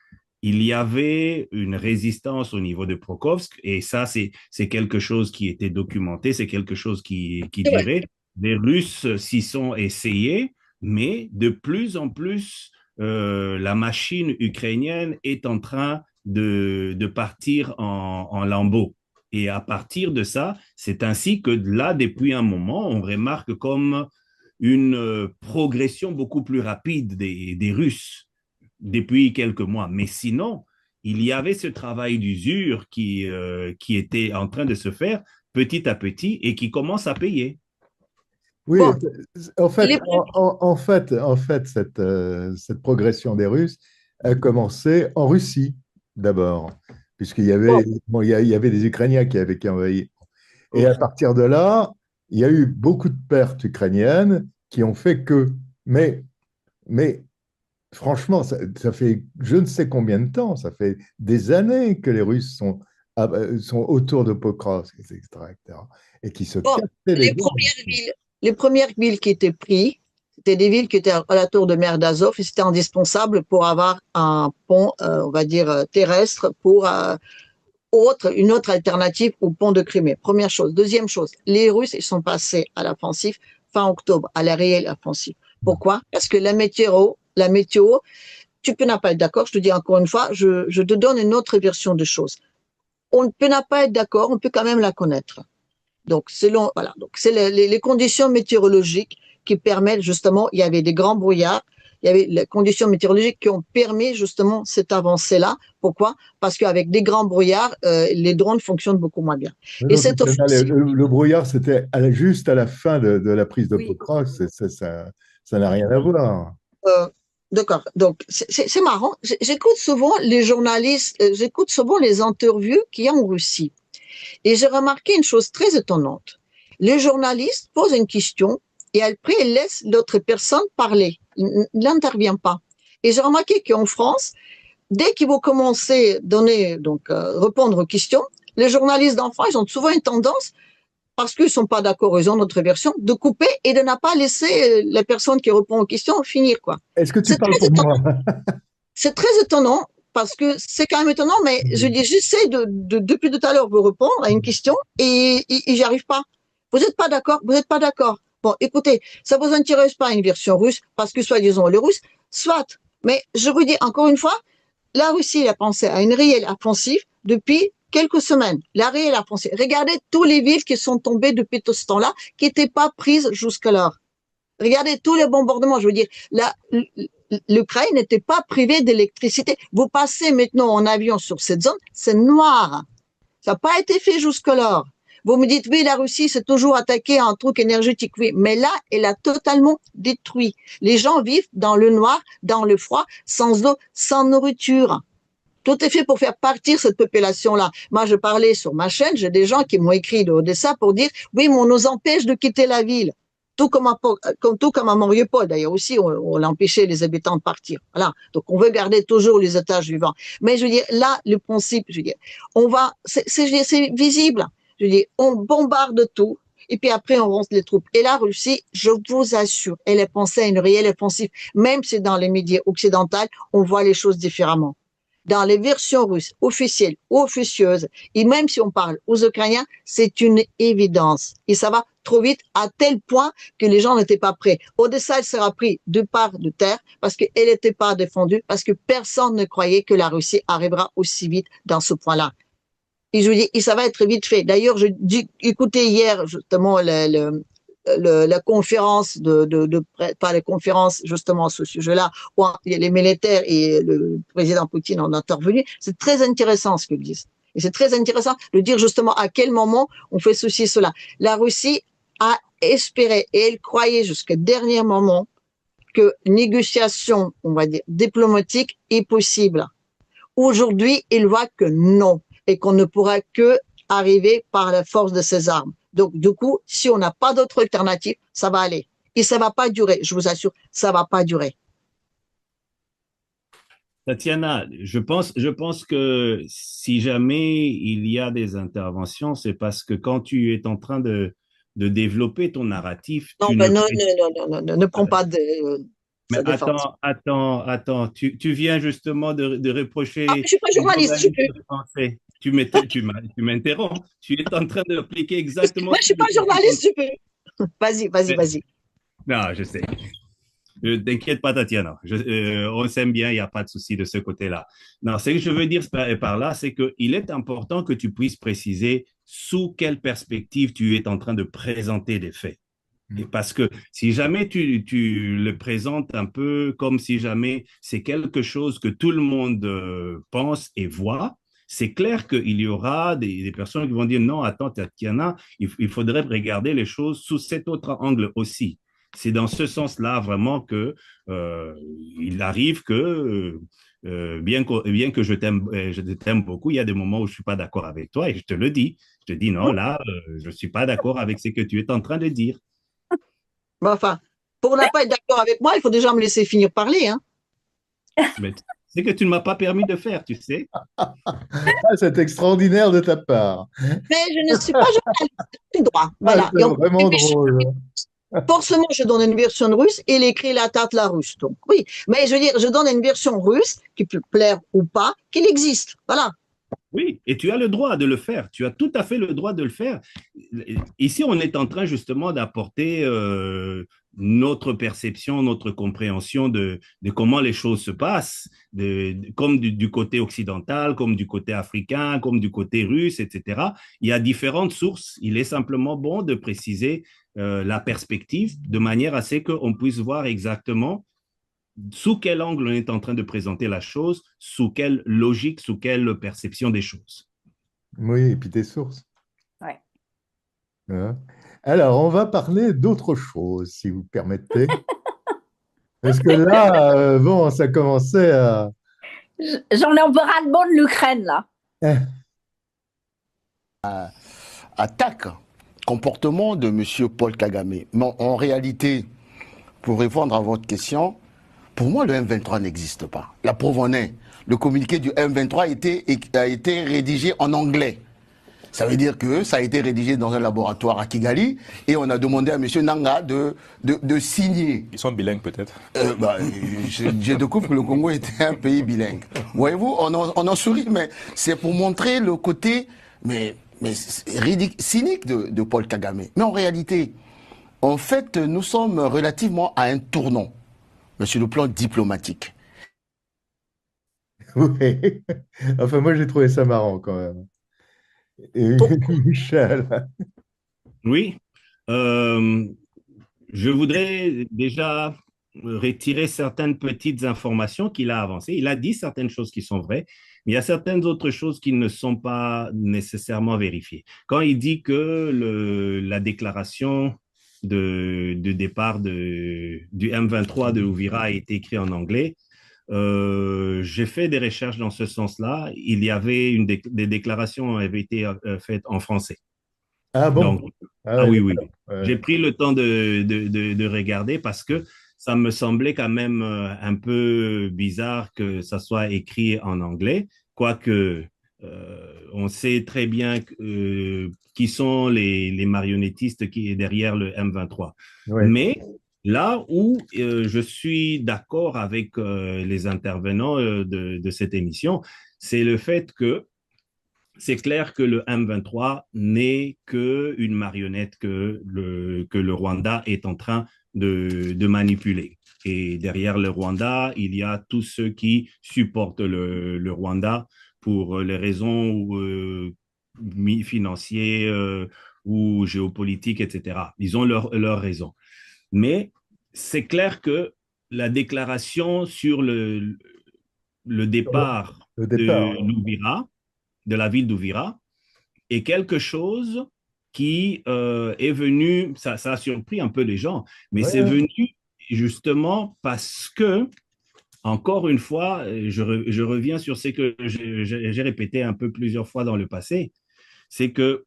Il y avait une résistance au niveau de Pokrovsk, et ça, c'est quelque chose qui était documenté, c'est quelque chose qui dirait les Russes s'y sont essayés, mais de plus en plus, la machine ukrainienne est en train de partir en lambeaux. Et à partir de ça, c'est ainsi que là, depuis un moment, on remarque comme une progression beaucoup plus rapide des Russes depuis quelques mois. Mais sinon, il y avait ce travail d'usure qui était en train de se faire petit à petit et qui commence à payer. Oui, Bon, en fait, cette progression des Russes a commencé en Russie d'abord, puisqu'il y avait, bon, il y avait des Ukrainiens qui avaient envahi. Et à partir de là, il y a eu beaucoup de pertes ukrainiennes qui ont fait que, mais franchement, ça fait je ne sais combien de temps, ça fait des années que les Russes sont autour de Pokrovsk, etc., etc., et qui se bon, cassaient les dents. les premières villes qui étaient prises, c'était des villes qui étaient à la tour de mer d'Azov et c'était indispensable pour avoir un pont, on va dire, terrestre pour une autre alternative au pont de Crimée. Première chose. Deuxième chose, les Russes, ils sont passés à l'offensive fin octobre, à la réelle offensive. Pourquoi? Parce que la météo, tu peux ne pas être d'accord, je te dis encore une fois, je te donne une autre version de choses. On ne peut pas être d'accord, on peut quand même la connaître. Donc, voilà. Donc, c'est les conditions météorologiques qui permettent justement, il y avait des grands brouillards, il y avait les conditions météorologiques qui ont permis justement cette avancée-là. Pourquoi? Parce qu'avec des grands brouillards, les drones fonctionnent beaucoup moins bien. Et cette offensive, le brouillard, c'était juste à la fin de la prise de Pokrovsk, ça n'a rien à voir. D'accord. Donc, c'est marrant. J'écoute souvent les journalistes, j'écoute souvent les interviews qu'il y a en Russie. Et j'ai remarqué une chose très étonnante. Le journaliste pose une question et après, il laisse l'autre personne parler. Il n'intervient pas. Et j'ai remarqué qu'en France, dès qu'ils vont commencer à répondre aux questions, les journalistes d'en France, ils ont souvent une tendance, parce qu'ils ne sont pas d'accord, ils ont notre version, de couper et de ne pas laisser la personne qui répond aux questions finir, quoi. Est-ce que tu parles pour moi? C'est très étonnant. Parce que c'est quand même étonnant, mais je dis, j'essaie depuis tout à l'heure de répondre à une question et j'y arrive pas. Vous n'êtes pas d'accord? Vous n'êtes pas d'accord? Bon, écoutez, ça vous intéresse pas une version russe parce que soi-disant les Russes, soit. Mais je vous dis encore une fois, la Russie a pensé à une réelle offensive depuis quelques semaines. La réelle offensive. Regardez tous les villes qui sont tombées depuis tout ce temps-là, qui n'étaient pas prises jusque-là. Regardez tous les bombardements. Je veux dire, l'Ukraine n'était pas privée d'électricité. Vous passez maintenant en avion sur cette zone, c'est noir. Ça n'a pas été fait jusque-là. Vous me dites, oui, la Russie s'est toujours attaquée à un truc énergétique. Oui, mais là, elle a totalement détruit. Les gens vivent dans le noir, dans le froid, sans eau, sans nourriture. Tout est fait pour faire partir cette population-là. Moi, je parlais sur ma chaîne, j'ai des gens qui m'ont écrit de Odessa pour dire, oui, mais on nous empêche de quitter la ville. Tout comme à Mariupol, d'ailleurs aussi, on empêchait les habitants de partir. Voilà. Donc, on veut garder toujours les étages vivants. Mais je veux dire, là, le principe, je veux dire, c'est visible. Je veux dire, on bombarde tout. Et puis après, on lance les troupes. Et la Russie, je vous assure, elle est pensée à une réelle offensive. Même si dans les médias occidentaux, on voit les choses différemment. Dans les versions russes officielles ou officieuses, et même si on parle aux Ukrainiens, c'est une évidence. Et ça va trop vite à tel point que les gens n'étaient pas prêts. Odessa, elle sera prise de part de terre parce qu'elle n'était pas défendue, parce que personne ne croyait que la Russie arrivera aussi vite dans ce point-là. Et je vous dis, et ça va être vite fait. D'ailleurs, écoutez hier justement la conférence pas les conférences justement à ce sujet-là, où les militaires et le président Poutine ont intervenu. C'est très intéressant ce qu'ils disent. Et c'est très intéressant de dire justement à quel moment on fait ceci, cela. La Russie a espéré et elle croyait jusqu'au dernier moment que négociation, on va dire, diplomatique est possible. Aujourd'hui, il voit que non et qu'on ne pourra que arriver par la force de ses armes. Donc, du coup, si on n'a pas d'autre alternative, ça va aller. Et ça va pas durer, je vous assure, ça va pas durer. Tatiana, je pense que si jamais il y a des interventions, c'est parce que quand tu es en train de développer ton narratif, non, tu ben ne... ne prends pas de... Mais attends, tu viens justement de reprocher... Ah, je suis pas journaliste, je peux. Tu m'interromps. Tu es en train d'appliquer exactement... Moi, je suis pas journaliste, je peux. Vas-y. Non, je sais. T'inquiète pas, Tatiana. On s'aime bien, il n'y a pas de souci de ce côté-là. Non, ce que je veux dire par là, c'est qu'il est important que tu puisses préciser sous quelle perspective tu es en train de présenter des faits. Et parce que si jamais tu le présentes un peu comme si jamais c'est quelque chose que tout le monde pense et voit, c'est clair qu'il y aura des personnes qui vont dire non, attends, Tatiana, il faudrait regarder les choses sous cet autre angle aussi. C'est dans ce sens-là vraiment que il arrive que bien que je t'aime beaucoup, il y a des moments où je suis pas d'accord avec toi et je te le dis. Je te dis non, là, je suis pas d'accord avec ce que tu es en train de dire. Bon, enfin, pour ne pas être d'accord avec moi, il faut déjà me laisser finir parler, hein. Mais c'est que tu ne m'as pas permis de faire, tu sais. Ah, c'est extraordinaire de ta part. Mais je ne suis pas journaliste, j'ai le droit. Voilà. Ah, c'est vraiment drôle. Forcément, je donne une version russe et il écrit la tarte la russe. Donc, oui. Mais je veux dire, je donne une version russe, qui peut plaire ou pas, qu'il existe. Voilà. Oui, et tu as le droit de le faire. Tu as tout à fait le droit de le faire. Ici, on est en train justement d'apporter notre perception, notre compréhension de comment les choses se passent, comme du côté occidental, comme du côté africain, comme du côté russe, etc. Il y a différentes sources. Il est simplement bon de préciser la perspective de manière à ce qu'on puisse voir exactement sous quel angle on est en train de présenter la chose, sous quelle logique, sous quelle perception des choses. Oui, et puis tes sources. Ouais. Hein. Alors, on va parler d'autre chose, si vous permettez. Parce que là, bon, ça commençait à... J'en ai un peu ras-le-bol de l'Ukraine, là. Attaque, comportement de M. Paul Kagame. Mais en réalité, pour répondre à votre question, pour moi, le M23 n'existe pas. La preuve en est, le communiqué du M23 a été rédigé en anglais. Ça veut dire que ça a été rédigé dans un laboratoire à Kigali et on a demandé à M. Nanga de signer. Ils sont bilingues peut-être. Je découvre que le Congo était un pays bilingue. Voyez-vous, on en sourit, mais c'est pour montrer le côté cynique de Paul Kagame. Mais en réalité, en fait, nous sommes relativement à un tournant, sur le plan diplomatique. Oui. Enfin, moi, j'ai trouvé ça marrant quand même. Et Michel. Oui. Je voudrais déjà retirer certaines petites informations qu'il a avancées. Il a dit certaines choses qui sont vraies, mais il y a certaines autres choses qui ne sont pas nécessairement vérifiées. Quand il dit que la déclaration de départ du M23 de Uvira a été écrite en anglais, j'ai fait des recherches dans ce sens-là. Il y avait des déclarations avaient été faites en français. Ah bon? Donc, oui, oui. J'ai pris le temps de regarder parce que ça me semblait quand même un peu bizarre que ça soit écrit en anglais, quoique on sait très bien qui sont les marionnettistes qui est derrière le M23. Ouais. Mais là où je suis d'accord avec les intervenants de cette émission, c'est le fait que c'est clair que le M23 n'est qu'une marionnette que le Rwanda est en train de manipuler. Et derrière le Rwanda, il y a tous ceux qui supportent le Rwanda pour les raisons financières ou géopolitiques, etc. Ils ont leurs raisons. Mais c'est clair que la déclaration sur le départ de l'Ouvira, de la ville d'Ouvira, est quelque chose qui est venu, ça a surpris un peu les gens, mais c'est venu justement parce que, encore une fois, je reviens sur ce que j'ai répété un peu plusieurs fois dans le passé, c'est que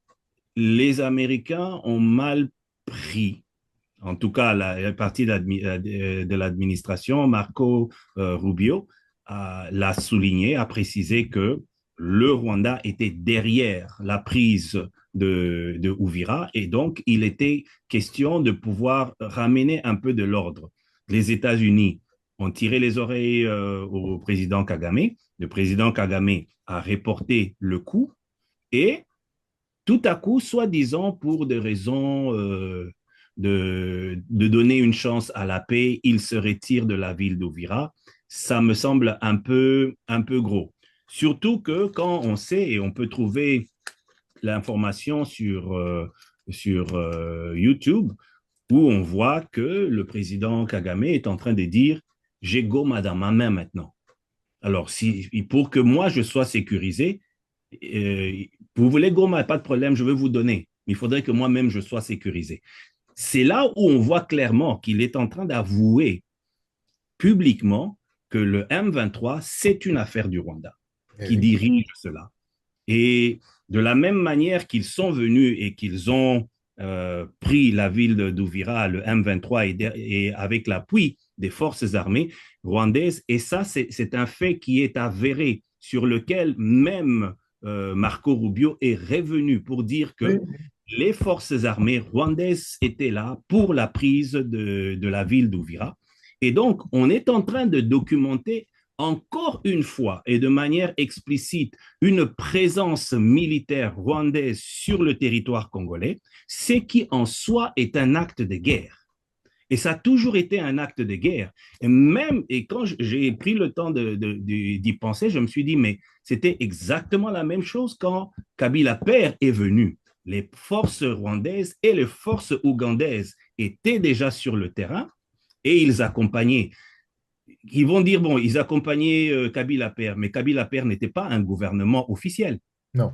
les Américains ont mal pris, en tout cas la partie de l'administration, Marco Rubio l'a souligné, a précisé que le Rwanda était derrière la prise de Uvira et donc il était question de pouvoir ramener un peu de l'ordre. Les États-Unis ont tiré les oreilles au président Kagame. Le président Kagame a reporté le coup et tout à coup, soi-disant pour des raisons de donner une chance à la paix, il se retire de la ville d'Uvira. Ça me semble un peu gros. Surtout que quand on sait, et on peut trouver l'information sur YouTube, où on voit que le président Kagame est en train de dire j'ai Goma dans ma main maintenant. Alors, pour que moi je sois sécurisé, vous voulez Goma, pas de problème, je vais vous donner. Il faudrait que moi-même je sois sécurisé. C'est là où on voit clairement qu'il est en train d'avouer publiquement que le M23, c'est une affaire du Rwanda qui dirige cela. Et de la même manière qu'ils sont venus et qu'ils ont pris la ville d'Uvira, le M23, et avec l'appui des forces armées rwandaises, et ça, c'est un fait qui est avéré, sur lequel même Marco Rubio est revenu pour dire que les forces armées rwandaises étaient là pour la prise de la ville d'Uvira. Et donc, on est en train de documenter encore une fois et de manière explicite une présence militaire rwandaise sur le territoire congolais, ce qui en soi est un acte de guerre. Et ça a toujours été un acte de guerre. Et quand j'ai pris le temps d'y penser, je me suis dit, mais c'était exactement la même chose quand Kabila père est venu. Les forces rwandaises et les forces ougandaises étaient déjà sur le terrain et ils accompagnaient. Ils vont dire, bon, ils accompagnaient Kabila père, mais Kabila père n'était pas un gouvernement officiel. Non.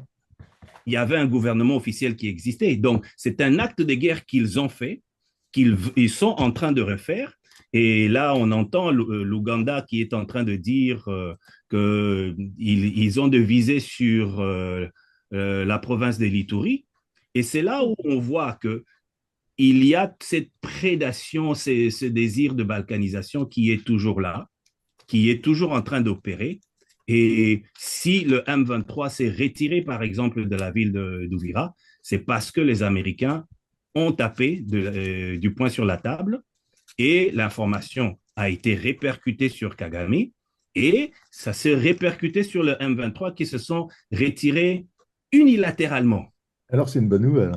Il y avait un gouvernement officiel qui existait. Donc, c'est un acte de guerre qu'ils ont fait, qu'ils sont en train de refaire. Et là, on entend l'Ouganda qui est en train de dire qu'ils ont de viser sur la province de l'Ituri. Et c'est là où on voit que il y a cette prédation, ce désir de balkanisation qui est toujours là, qui est toujours en train d'opérer. Et si le M23 s'est retiré, par exemple, de la ville d'Uvira, c'est parce que les Américains ont tapé du poing sur la table et l'information a été répercutée sur Kagame et ça s'est répercuté sur le M23 qui se sont retirés unilatéralement. Alors, c'est une bonne nouvelle.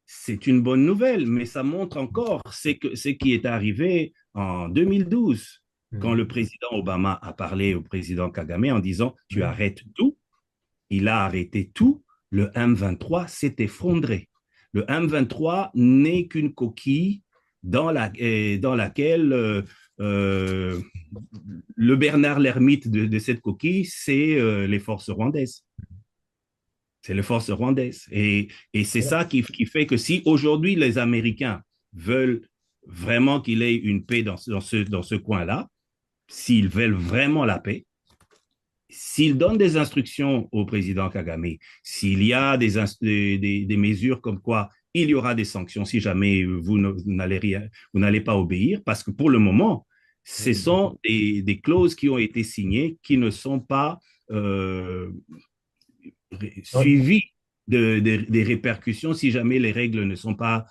C'est une bonne nouvelle, mais ça montre encore ce qui est arrivé en 2012, quand le président Obama a parlé au président Kagame en disant « tu arrêtes tout ». Il a arrêté tout, le M23 s'est effondré. Le M23 n'est qu'une coquille dans laquelle le Bernard l'ermite de cette coquille, c'est les forces rwandaises. C'est les forces rwandaises. Et c'est ça qui fait que si aujourd'hui les Américains veulent vraiment qu'il y ait une paix dans ce coin-là, s'ils veulent vraiment la paix, s'ils donnent des instructions au président Kagame, s'il y a des mesures comme quoi il y aura des sanctions si jamais vous n'allez pas obéir, parce que pour le moment, ce sont des clauses qui ont été signées qui ne sont pas suivi des répercussions si jamais les règles ne sont pas,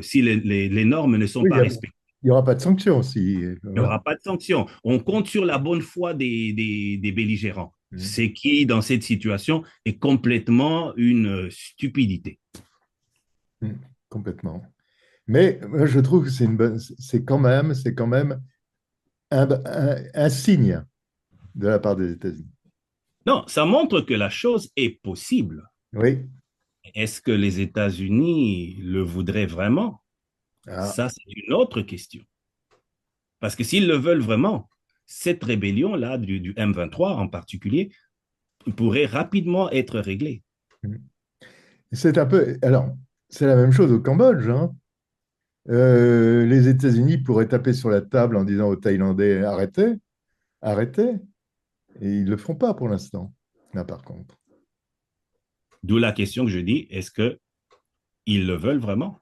si les normes ne sont pas respectées. Il n'y aura pas de sanctions aussi. Il n'y aura pas de sanctions. On compte sur la bonne foi des belligérants. Ce qui, dans cette situation, est complètement une stupidité. Complètement. Mais je trouve que c'est quand même un signe de la part des États-Unis. Non, ça montre que la chose est possible. Oui. Est-ce que les États-Unis le voudraient vraiment? Ça, c'est une autre question. Parce que s'ils le veulent vraiment, cette rébellion-là, du M23 en particulier, pourrait rapidement être réglée. C'est un peu... Alors, c'est la même chose au Cambodge. Hein. Les États-Unis pourraient taper sur la table en disant aux Thaïlandais « arrêtez, arrêtez ». Et ils ne le font pas pour l'instant, là par contre. D'où la question que je dis, est-ce qu'ils le veulent vraiment?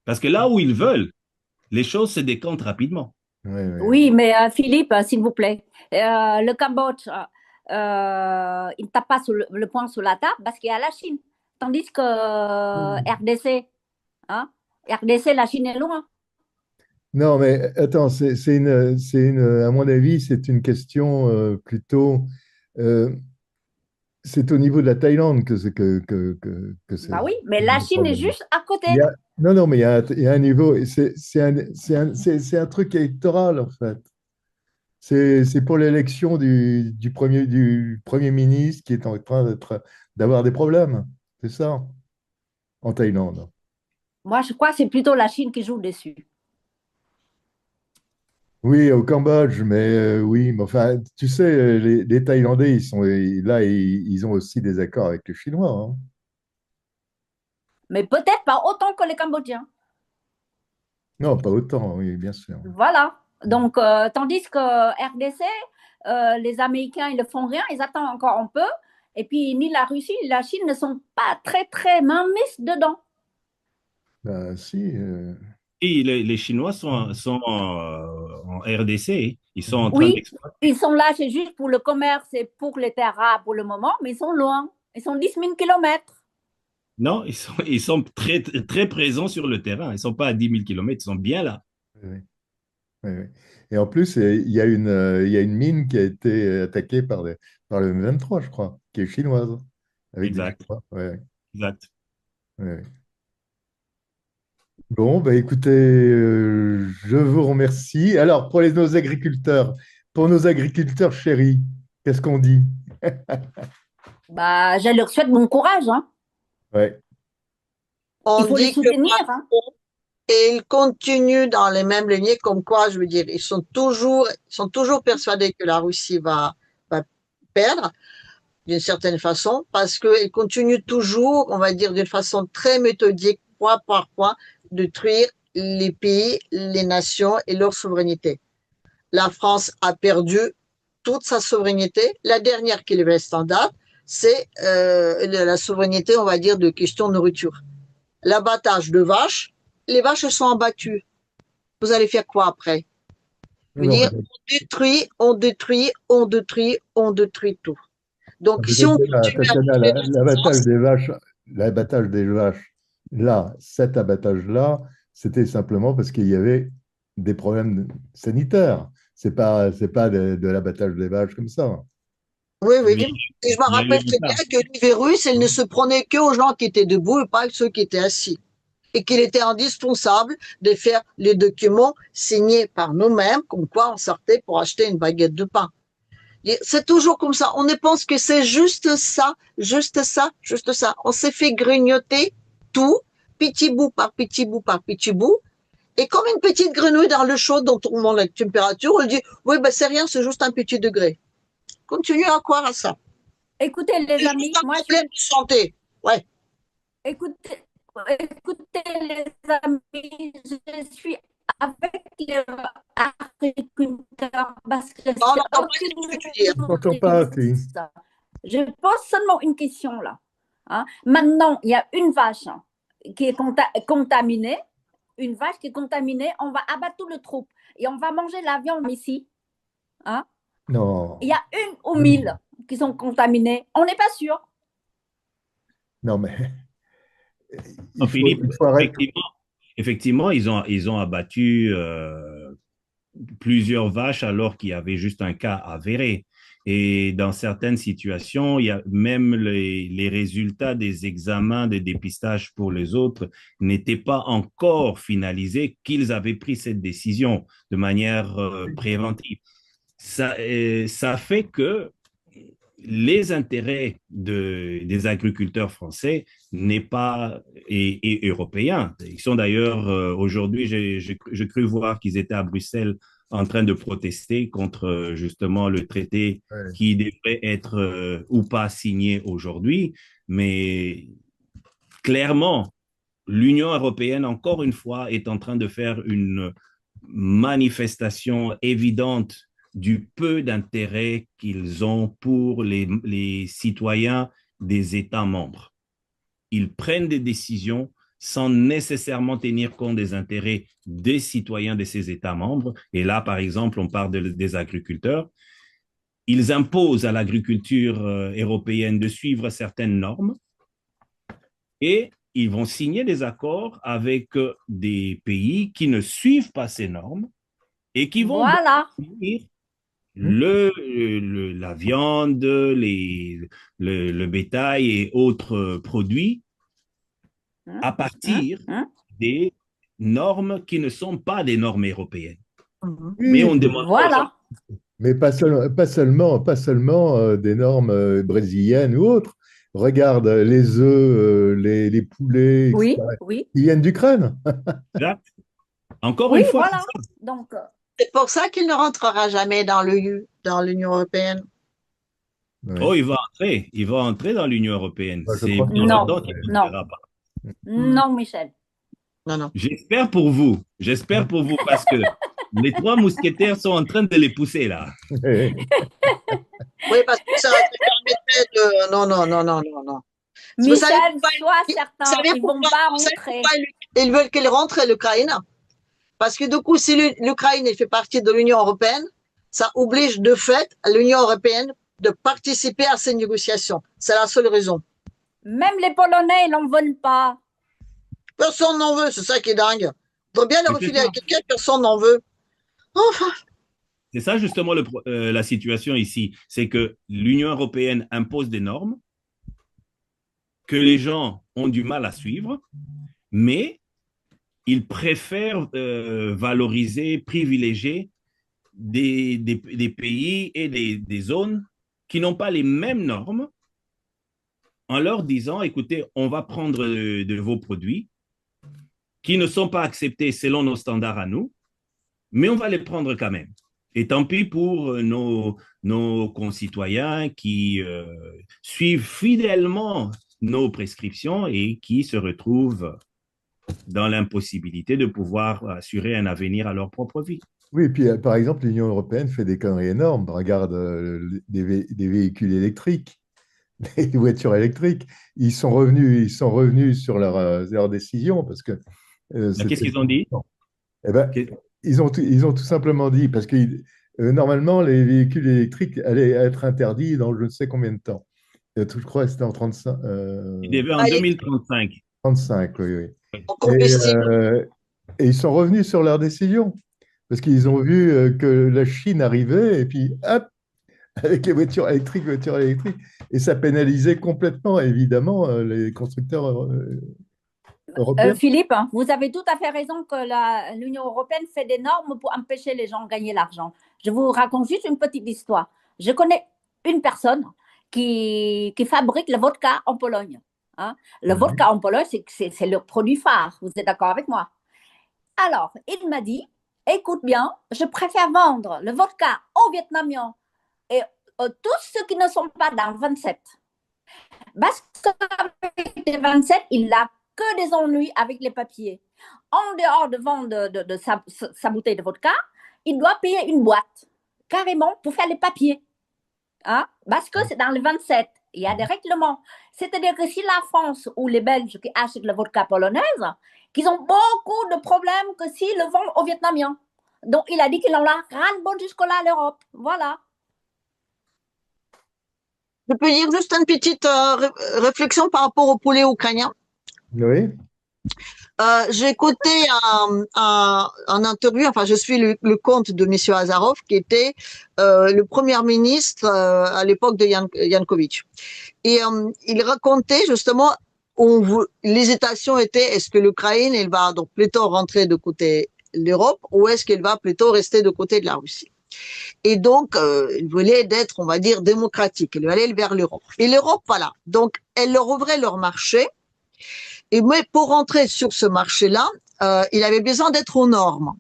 Parce que là où ils veulent, les choses se décantent rapidement. Oui, mais Philippe, s'il vous plaît, le Cambodge, il ne tape pas le poing sur la table parce qu'il y a la Chine. Tandis que RDC, RDC, la Chine est loin. Non, mais attends, à mon avis, c'est une question plutôt... c'est au niveau de la Thaïlande que c'est. Bah oui, mais la Chine est juste à côté. Non, mais il y a un niveau. C'est un truc électoral, en fait. C'est pour l'élection du premier ministre qui est en train d'avoir des problèmes. C'est ça. en Thaïlande. Moi, je crois que c'est plutôt la Chine qui joue dessus. Oui, au Cambodge, mais oui, mais enfin, tu sais, les Thaïlandais, là, ils ont aussi des accords avec les Chinois, hein. Mais peut-être pas autant que les Cambodgiens. Non, pas autant, oui, bien sûr. Voilà. Donc, tandis que RDC, les Américains, ils ne font rien, ils attendent encore un peu. Et puis, ni la Russie ni la Chine ne sont pas très, très mainmises dedans. Ben, si. Et les Chinois sont en RDC. Ils sont en train Oui, d'exploiter. ils sont là, c'est juste pour le commerce et pour les terres rares pour le moment, mais ils sont loin. Ils sont 10 000 kilomètres. Non, ils sont très, très présents sur le terrain. Ils ne sont pas à 10 000 kilomètres, ils sont bien là. Oui, oui, oui. Et en plus, il y a une mine qui a été attaquée par le M23, je crois, qui est chinoise, avec des Exact, Chinois. Ouais, exact. ouais. Bon, bah écoutez, je vous remercie. Alors, pour nos agriculteurs chéris, qu'est-ce qu'on dit? Bah, je leur souhaite bon courage, hein. Ouais. On Il faut les dit que soutenir, hein. et ils continuent dans les mêmes lignées, comme quoi, je veux dire, ils sont toujours persuadés que la Russie va perdre d'une certaine façon, parce qu'ils continuent toujours, on va dire, d'une façon très méthodique, point par point, de détruire les pays, les nations et leur souveraineté. La France a perdu toute sa souveraineté. La dernière qui lui reste en date, c'est la souveraineté, on va dire, de question de nourriture. L'abattage de vaches, les vaches sont abattues. Vous allez faire quoi après? Je veux Non, dire, on détruit tout. Donc, si on continue à Tatiana, continuer dans ce sens, l'abattage des vaches, là, cet abattage-là, c'était simplement parce qu'il y avait des problèmes sanitaires. C'est pas de l'abattage des vaches comme ça. oui, oui. Mais Et je me il y a eu rappelle très bien ça. que le virus, il ne se prenait que aux gens qui étaient debout et pas à ceux qui étaient assis. Et qu'il était indispensable de faire les documents signés par nous-mêmes, comme quoi on sortait pour acheter une baguette de pain. C'est toujours comme ça. On ne pense que c'est juste ça, juste ça, juste ça. On s'est fait grignoter tout, petit bout par petit bout par petit bout. Et comme une petite grenouille dans le chaud dont on monte la température, on dit, oui, ben c'est rien, c'est juste un petit degré. Continue à croire à ça. Écoutez, les C'est amis, juste un moi, problème de santé. Ouais. écoutez, les amis, je suis avec les agriculteurs parce que On c'est n'entend eux pas qui ce que tu nous dis. On t'entend pas, si. nourrissent. Je pose seulement une question là. Hein. Maintenant, il y a une vache qui est contaminée. Une vache qui est contaminée, on va abattre tout le troupe et on va manger la viande ici. Hein. Non. Il y a une ou 1000 qui sont contaminés. On n'est pas sûr. Non, mais Non, Philippe, il faut arrêter. effectivement, ils ont abattu plusieurs vaches alors qu'il y avait juste un cas avéré. Et dans certaines situations, il y a même les résultats des examens de dépistage pour les autres n'étaient pas encore finalisés qu'ils avaient pris cette décision de manière préventive. Ça fait que les intérêts des agriculteurs français n'est pas et européens. Ils sont d'ailleurs aujourd'hui, j'ai cru voir qu'ils étaient à Bruxelles en train de protester contre justement le traité Ouais. qui devrait être ou pas signé aujourd'hui. Mais clairement, l'Union européenne, encore une fois, est en train de faire une manifestation évidente du peu d'intérêt qu'ils ont pour les citoyens des États membres. Ils prennent des décisions sans nécessairement tenir compte des intérêts des citoyens de ces États membres. Et là, par exemple, on parle des agriculteurs. Ils imposent à l'agriculture européenne de suivre certaines normes et ils vont signer des accords avec des pays qui ne suivent pas ces normes et qui vont Voilà. donc la viande, le bétail et autres produits à partir des normes qui ne sont pas des normes européennes. Mais on demande Voilà. Mais pas seulement des normes brésiliennes ou autres, regarde, les œufs, les poulets, Oui, etc., oui. ils viennent d'Ukraine. Exact. Encore Oui, une fois, voilà. Donc, C'est pour ça qu'il ne rentrera jamais dans l'Union européenne. oh, il va entrer dans l'Union européenne. Moi, je C'est crois que pour non, longtemps qu'il ne non, l'entrera pas. non, Michel. Non, non. J'espère pour vous. J'espère pour vous parce que les trois mousquetaires sont en train de les pousser là. Oui, parce que ça permettrait de... Non, non, non, non, non, non. Vous savez Michel, pourquoi, sois vous certain, savez ils vont pourquoi- pas vous savez rentrer. pourquoi ils veulent qu'elle rentre, l'Ukraine? Parce que du coup, si l'Ukraine elle fait partie de l'Union européenne, ça oblige de fait l'Union européenne de participer à ces négociations. C'est la seule raison. Même les Polonais, ils n'en veulent pas. Personne n'en veut, c'est ça qui est dingue. On doit bien le Mais refiler c'est à ça. quelqu'un, personne n'en veut. Enfin, C'est ça justement la situation ici. C'est que l'Union européenne impose des normes que les gens ont du mal à suivre, mais ils préfèrent valoriser, privilégier des pays et des zones qui n'ont pas les mêmes normes en leur disant, écoutez, on va prendre de vos produits qui ne sont pas acceptés selon nos standards à nous, mais on va les prendre quand même. Et tant pis pour nos concitoyens qui suivent fidèlement nos prescriptions et qui se retrouvent dans l'impossibilité de pouvoir assurer un avenir à leur propre vie. Oui, et puis par exemple, l'Union européenne fait des conneries énormes. Regarde des véhicules électriques, des voitures électriques. Ils sont revenus sur leur décision parce que Qu'est-ce qu'ils ont dit? Eh ben, ils ont tout simplement dit, parce que normalement, les véhicules électriques allaient être interdits dans je ne sais combien de temps. Je crois que c'était en 35. Ils devaient en 2035. 35, oui, oui. combustible. Et ils sont revenus sur leur décision, parce qu'ils ont vu que la Chine arrivait, et puis hop, avec les voitures électriques, et ça pénalisait complètement, évidemment, les constructeurs européens. Philippe, vous avez tout à fait raison que l'Union européenne fait des normes pour empêcher les gens de gagner l'argent. Je vous raconte juste une petite histoire. Je connais une personne qui fabrique le vodka en Pologne. Hein. Le vodka en Pologne, c'est le produit phare. Vous êtes d'accord avec moi? Alors, il m'a dit, écoute bien, je préfère vendre le vodka aux Vietnamiens et tous ceux qui ne sont pas dans le 27. Parce qu'avec les 27, il n'a que des ennuis avec les papiers. En dehors de vendre de sa bouteille de vodka, il doit payer une boîte, carrément, pour faire les papiers. Hein? Parce que c'est dans le 27. Il y a des règlements. C'est-à-dire que si la France ou les Belges qui achètent le vodka polonaise, qu'ils ont beaucoup de problèmes que s'ils le vendent aux Vietnamiens. Donc, il a dit qu'il en a ras-le-bol jusque-là à l'Europe. Voilà. Je peux dire juste une petite réflexion par rapport au poulet ukrainien. Oui. J'ai écouté un interview, enfin je suis le compte de M. Azarov, qui était le premier ministre à l'époque de Yanukovych. Et il racontait justement où l'hésitation était, est-ce que l'Ukraine, elle va donc plutôt rentrer de côté de l'Europe ou est-ce qu'elle va plutôt rester de côté de la Russie? Et donc, il voulait d'être, on va dire, démocratique. Il allait vers l'Europe. Et l'Europe, voilà. Donc, elle leur ouvrait leur marché. Et mais pour rentrer sur ce marché-là, il avait besoin d'être aux normes.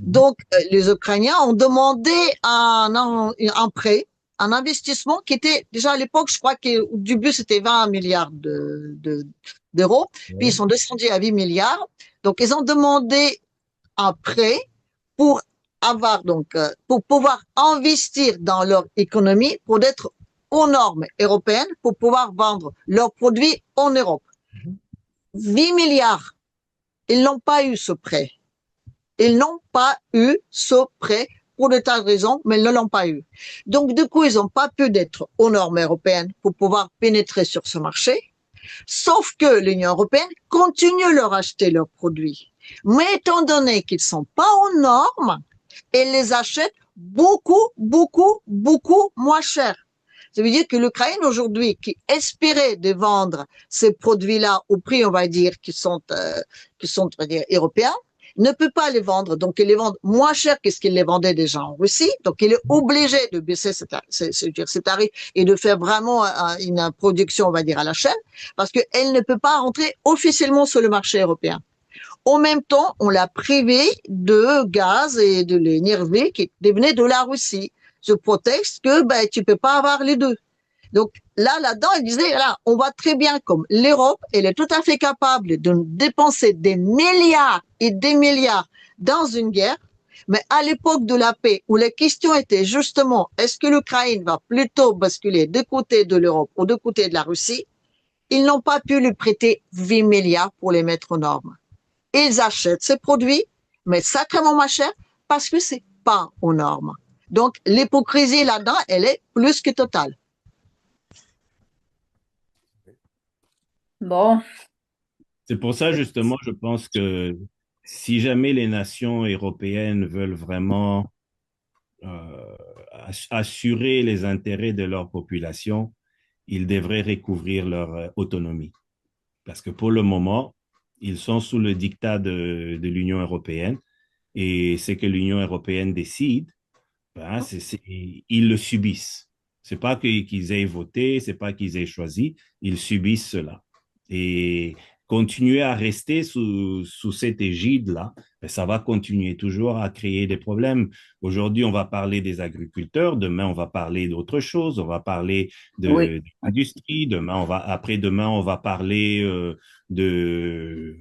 Donc, les Ukrainiens ont demandé un prêt, un investissement qui était, déjà à l'époque, je crois qu'au début, c'était 20 milliards d'euros. Puis, ils sont descendus à 8 milliards. Donc, ils ont demandé un prêt pour avoir, donc, pour pouvoir investir dans leur économie, pour être aux normes européennes, pour pouvoir vendre leurs produits en Europe. 8 milliards. Ils n'ont pas eu ce prêt. Ils n'ont pas eu ce prêt pour de tas de raisons, mais ils ne l'ont pas eu. Donc, du coup, ils n'ont pas pu être aux normes européennes pour pouvoir pénétrer sur ce marché. Sauf que l'Union européenne continue de leur acheter leurs produits. Mais étant donné qu'ils ne sont pas aux normes, elle les achète beaucoup, beaucoup, beaucoup moins cher. Ça veut dire que l'Ukraine aujourd'hui, qui espérait de vendre ces produits-là au prix, on va dire, qui sont, on va dire, européens, ne peut pas les vendre, donc il les vend moins cher que ce qu'il les vendait déjà en Russie, donc il est obligé de baisser ses tarifs et de faire vraiment une production, on va dire, à la chaîne, parce qu'elle ne peut pas rentrer officiellement sur le marché européen. En même temps, on l'a privé de gaz et de l'énergie qui venaient de la Russie, sous prétexte que tu peux pas avoir les deux. Donc là-dedans, il disait, là, on voit très bien comme l'Europe, elle est tout à fait capable de dépenser des milliards et des milliards dans une guerre, mais à l'époque de la paix, où la question était justement, est-ce que l'Ukraine va plutôt basculer de côté de l'Europe ou de côté de la Russie, ils n'ont pas pu lui prêter 8 milliards pour les mettre aux normes. Ils achètent ces produits, mais sacrément moins cher, parce que c'est pas aux normes. Donc, l'hypocrisie là-dedans, elle est plus que totale. Bon. C'est pour ça, justement, je pense que si jamais les nations européennes veulent vraiment assurer les intérêts de leur population, ils devraient recouvrir leur autonomie. Parce que pour le moment, ils sont sous le diktat de l'Union européenne et ce que l'Union européenne décide, ils le subissent. C'est pas qu'ils aient voté, c'est pas qu'ils aient choisi, ils subissent cela. Et continuer à rester sous cette égide-là, ça va continuer toujours à créer des problèmes. Aujourd'hui, on va parler des agriculteurs, demain, on va parler d'autre chose, on va parler de l'industrie, après-demain, on va parler de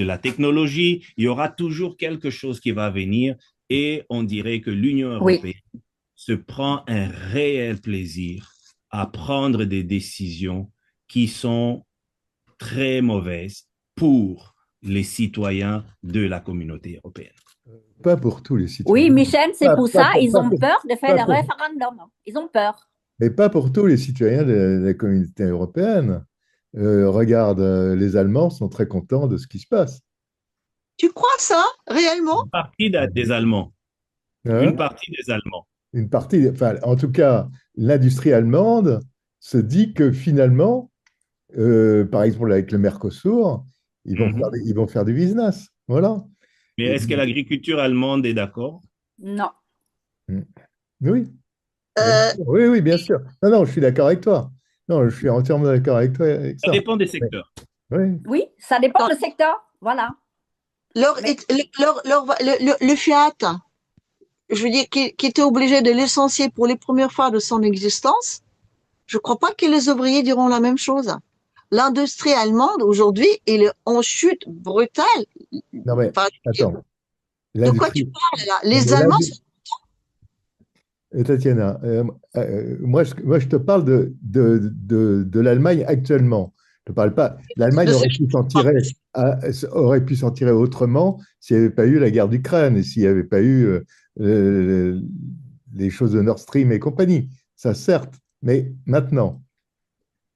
la technologie. Il y aura toujours quelque chose qui va venir et on dirait que l'Union européenne se prend un réel plaisir à prendre des décisions qui sont très mauvaises pour les citoyens de la communauté européenne. Pas pour tous les citoyens. Oui, Michel, c'est pour ça ils ont peur de faire le référendum. Ils ont peur. Mais pas pour tous les citoyens de la communauté européenne. Regarde, les Allemands sont très contents de ce qui se passe. Tu crois ça, réellement? Une partie des Allemands. Une partie des Allemands. Une partie, enfin, en tout cas, l'industrie allemande se dit que finalement, par exemple avec le Mercosur, ils vont faire du business. Voilà. Mais est-ce que l'agriculture allemande est d'accord? Non. Oui. Oui, bien sûr. Non, je suis d'accord avec toi. Non, je suis entièrement d'accord avec toi. Ça dépend des secteurs. Oui, ça dépend du secteur. Voilà. Le Fiat, je veux dire, qui était obligé de licencier pour les premières fois de son existence, je ne crois pas que les ouvriers diront la même chose. L'industrie allemande, aujourd'hui, elle est en chute brutale. Non, mais attends. De quoi tu parles, là? Les Allemands sont... Tatiana, moi, je te parle de l'Allemagne actuellement. Je ne parle pas. L'Allemagne aurait pu s'en tirer autrement s'il n'y avait pas eu la guerre d'Ukraine et s'il n'y avait pas eu les choses de Nord Stream et compagnie. Ça, certes. Mais maintenant,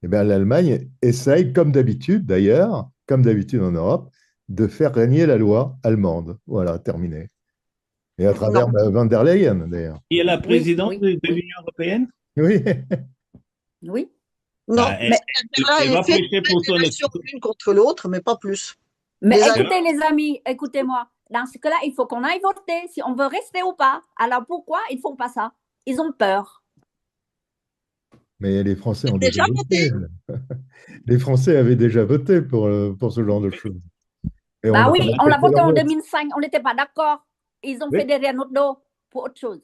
l'Allemagne essaye, comme d'habitude d'ailleurs, comme d'habitude en Europe, de faire régner la loi allemande. Voilà, terminé. Et à travers Van der Leyen, d'ailleurs. Qui est la présidente de l'Union européenne? Oui. Oui. Non, mais elle va prêcher pour son l'une contre l'autre, mais pas plus. Mais écoutez, les amis, écoutez-moi. Dans ce cas-là, il faut qu'on aille voter si on veut rester ou pas. Alors pourquoi ils ne font pas ça? Ils ont peur. Mais les Français ont déjà voté. Les Français avaient déjà voté pour ce genre de choses. Oui, on l'a voté en 2005, on n'était pas d'accord. Ils ont fait derrière notre dos pour autre chose.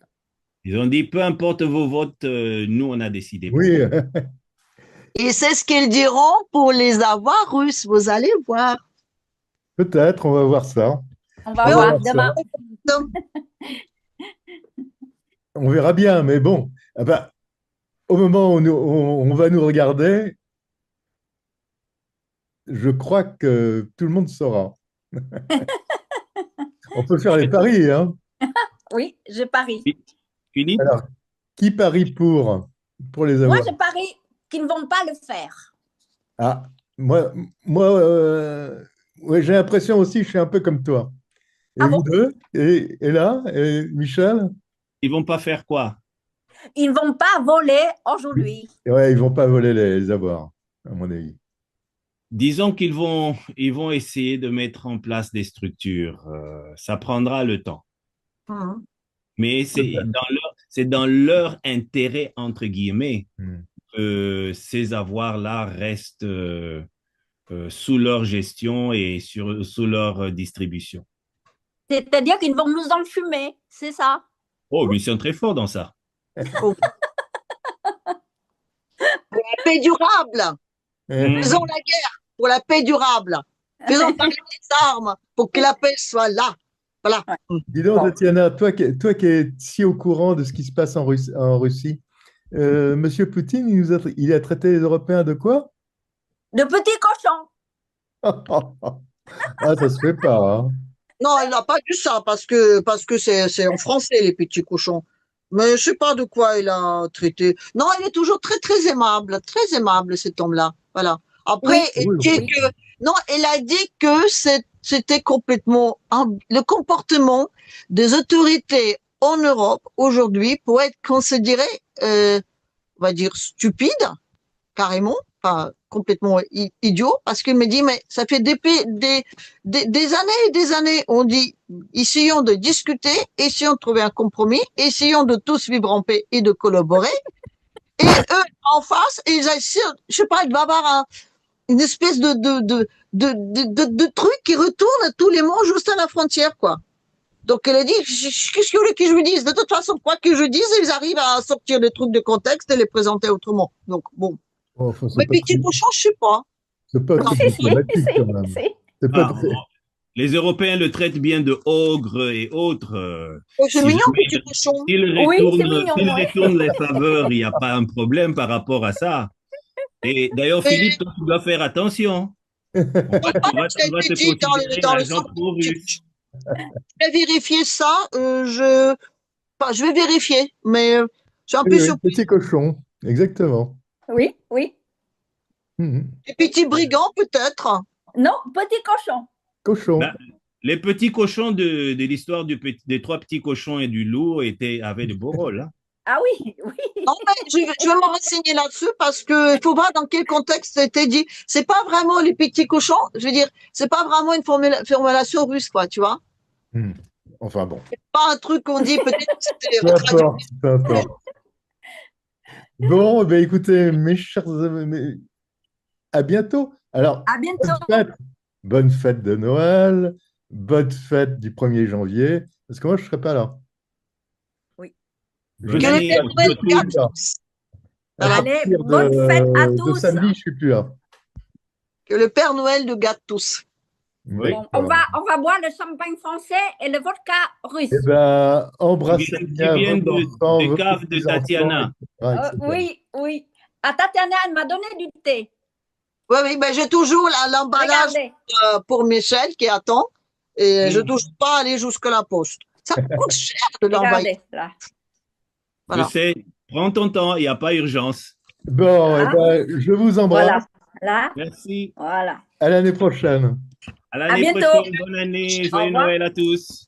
Ils ont dit, peu importe vos votes, nous, on a décidé. Oui. Et c'est ce qu'ils diront pour les avoirs russes, vous allez voir. Peut-être, on va voir ça. On va voir demain. On verra bien, mais bon, au moment où on va nous regarder, je crois que tout le monde saura. On peut faire les paris, hein? Oui, je parie. Philippe? Alors, qui parie pour les avoirs? Moi, je parie qu'ils ne vont pas le faire. Ah, moi j'ai l'impression aussi, je suis un peu comme toi. Et vous deux? Et là? Et Michel? Ils vont pas faire quoi? Ils ne vont pas voler aujourd'hui. Ouais, ils vont pas voler les avoirs, à mon avis. Disons ils vont essayer de mettre en place des structures. Ça prendra le temps. Mhm. Mais c'est dans leur intérêt, entre guillemets, Hmm. que ces avoirs-là restent sous leur gestion et sous leur distribution. C'est-à-dire qu'ils vont nous enfumer, c'est ça? Oh, mais ils sont très forts dans ça. Pour la paix durable. Faisons la guerre pour la paix durable. Faisons parler des armes pour que la paix soit là. Voilà. Dis donc, Tatiana, toi qui es si au courant de ce qui se passe en Russie, Monsieur Poutine, il a traité les Européens de quoi? De petits cochons. Ah, ça se fait pas, hein. Non, il n'a pas dit ça parce que c'est en français, les petits cochons. Mais je sais pas de quoi il a traité. Non, il est toujours très aimable, cet homme-là. Voilà. Après, non, il a dit que c'était complètement le comportement des autorités en Europe aujourd'hui pour être considéré, on va dire stupide, carrément, pas complètement idiot, parce qu'il me dit, mais ça fait des années et des années, on dit, essayons de discuter, essayons de trouver un compromis, essayons de tous vivre en paix et de collaborer. Et eux, en face, ils essaient, je sais pas, il va avoir une espèce de truc qui retourne tous les mots juste à la frontière, quoi. Donc, elle a dit, qu'est-ce que vous voulez que je vous dise? De toute façon, quoi que je dise, ils arrivent à sortir des trucs de contexte et les présenter autrement. Donc, bon. Oh, enfin, Mais petit cochon, je sais pas. C'est pas très diplomatique, quand même. C'est pas très... Les Européens le traitent bien de ogre et autres. C'est mignon, petit cochon. S'ils retournent les faveurs, il n'y a pas un problème par rapport à ça. Et d'ailleurs, Philippe, toi, tu dois faire attention. On va te considérer l'agent pro-russe. Je vais vérifier ça. Je vais vérifier, mais je suis un peu surpris. Petit cochon, exactement. Oui, oui. Les petits brigands, peut-être. Non, petit cochon. Cochon. Ben, les petits cochons de l'histoire des trois petits cochons et du loup avaient de beaux rôles. Hein. Ah oui, oui. Non, mais je vais me renseigner là-dessus parce que il faut voir dans quel contexte c'était dit. C'est pas vraiment les petits cochons. Je veux dire, c'est pas vraiment une formulation russe, quoi, tu vois. Enfin bon. C'est pas un truc qu'on dit peut-être. Peu importe. Bon, ben écoutez, mes chers amis, à bientôt. Alors, à bientôt. Bonne fête de Noël, bonne fête du 1er janvier, parce que moi, je ne serai pas là. Oui. Allez, bonne fête à tous. De samedi, je ne suis plus là. Que le Père Noël nous gâte tous. Oui. Bon, on va boire le champagne français et le vodka russe. Eh bien, embrassez bien vos enfants, des caves de Tatiana. Oui, oui. À Tatiana, elle m'a donné du thé. Oui, ben j'ai toujours l'emballage pour Michel qui attend et je ne touche pas à aller jusqu'à la poste. Ça coûte cher de l'envoyer. Voilà. Je sais, prends ton temps, il n'y a pas urgence. Bon, eh ben, je vous embrasse. Voilà. Merci. Voilà. À l'année prochaine. À l'année prochaine, bonne année, joyeux Noël à tous.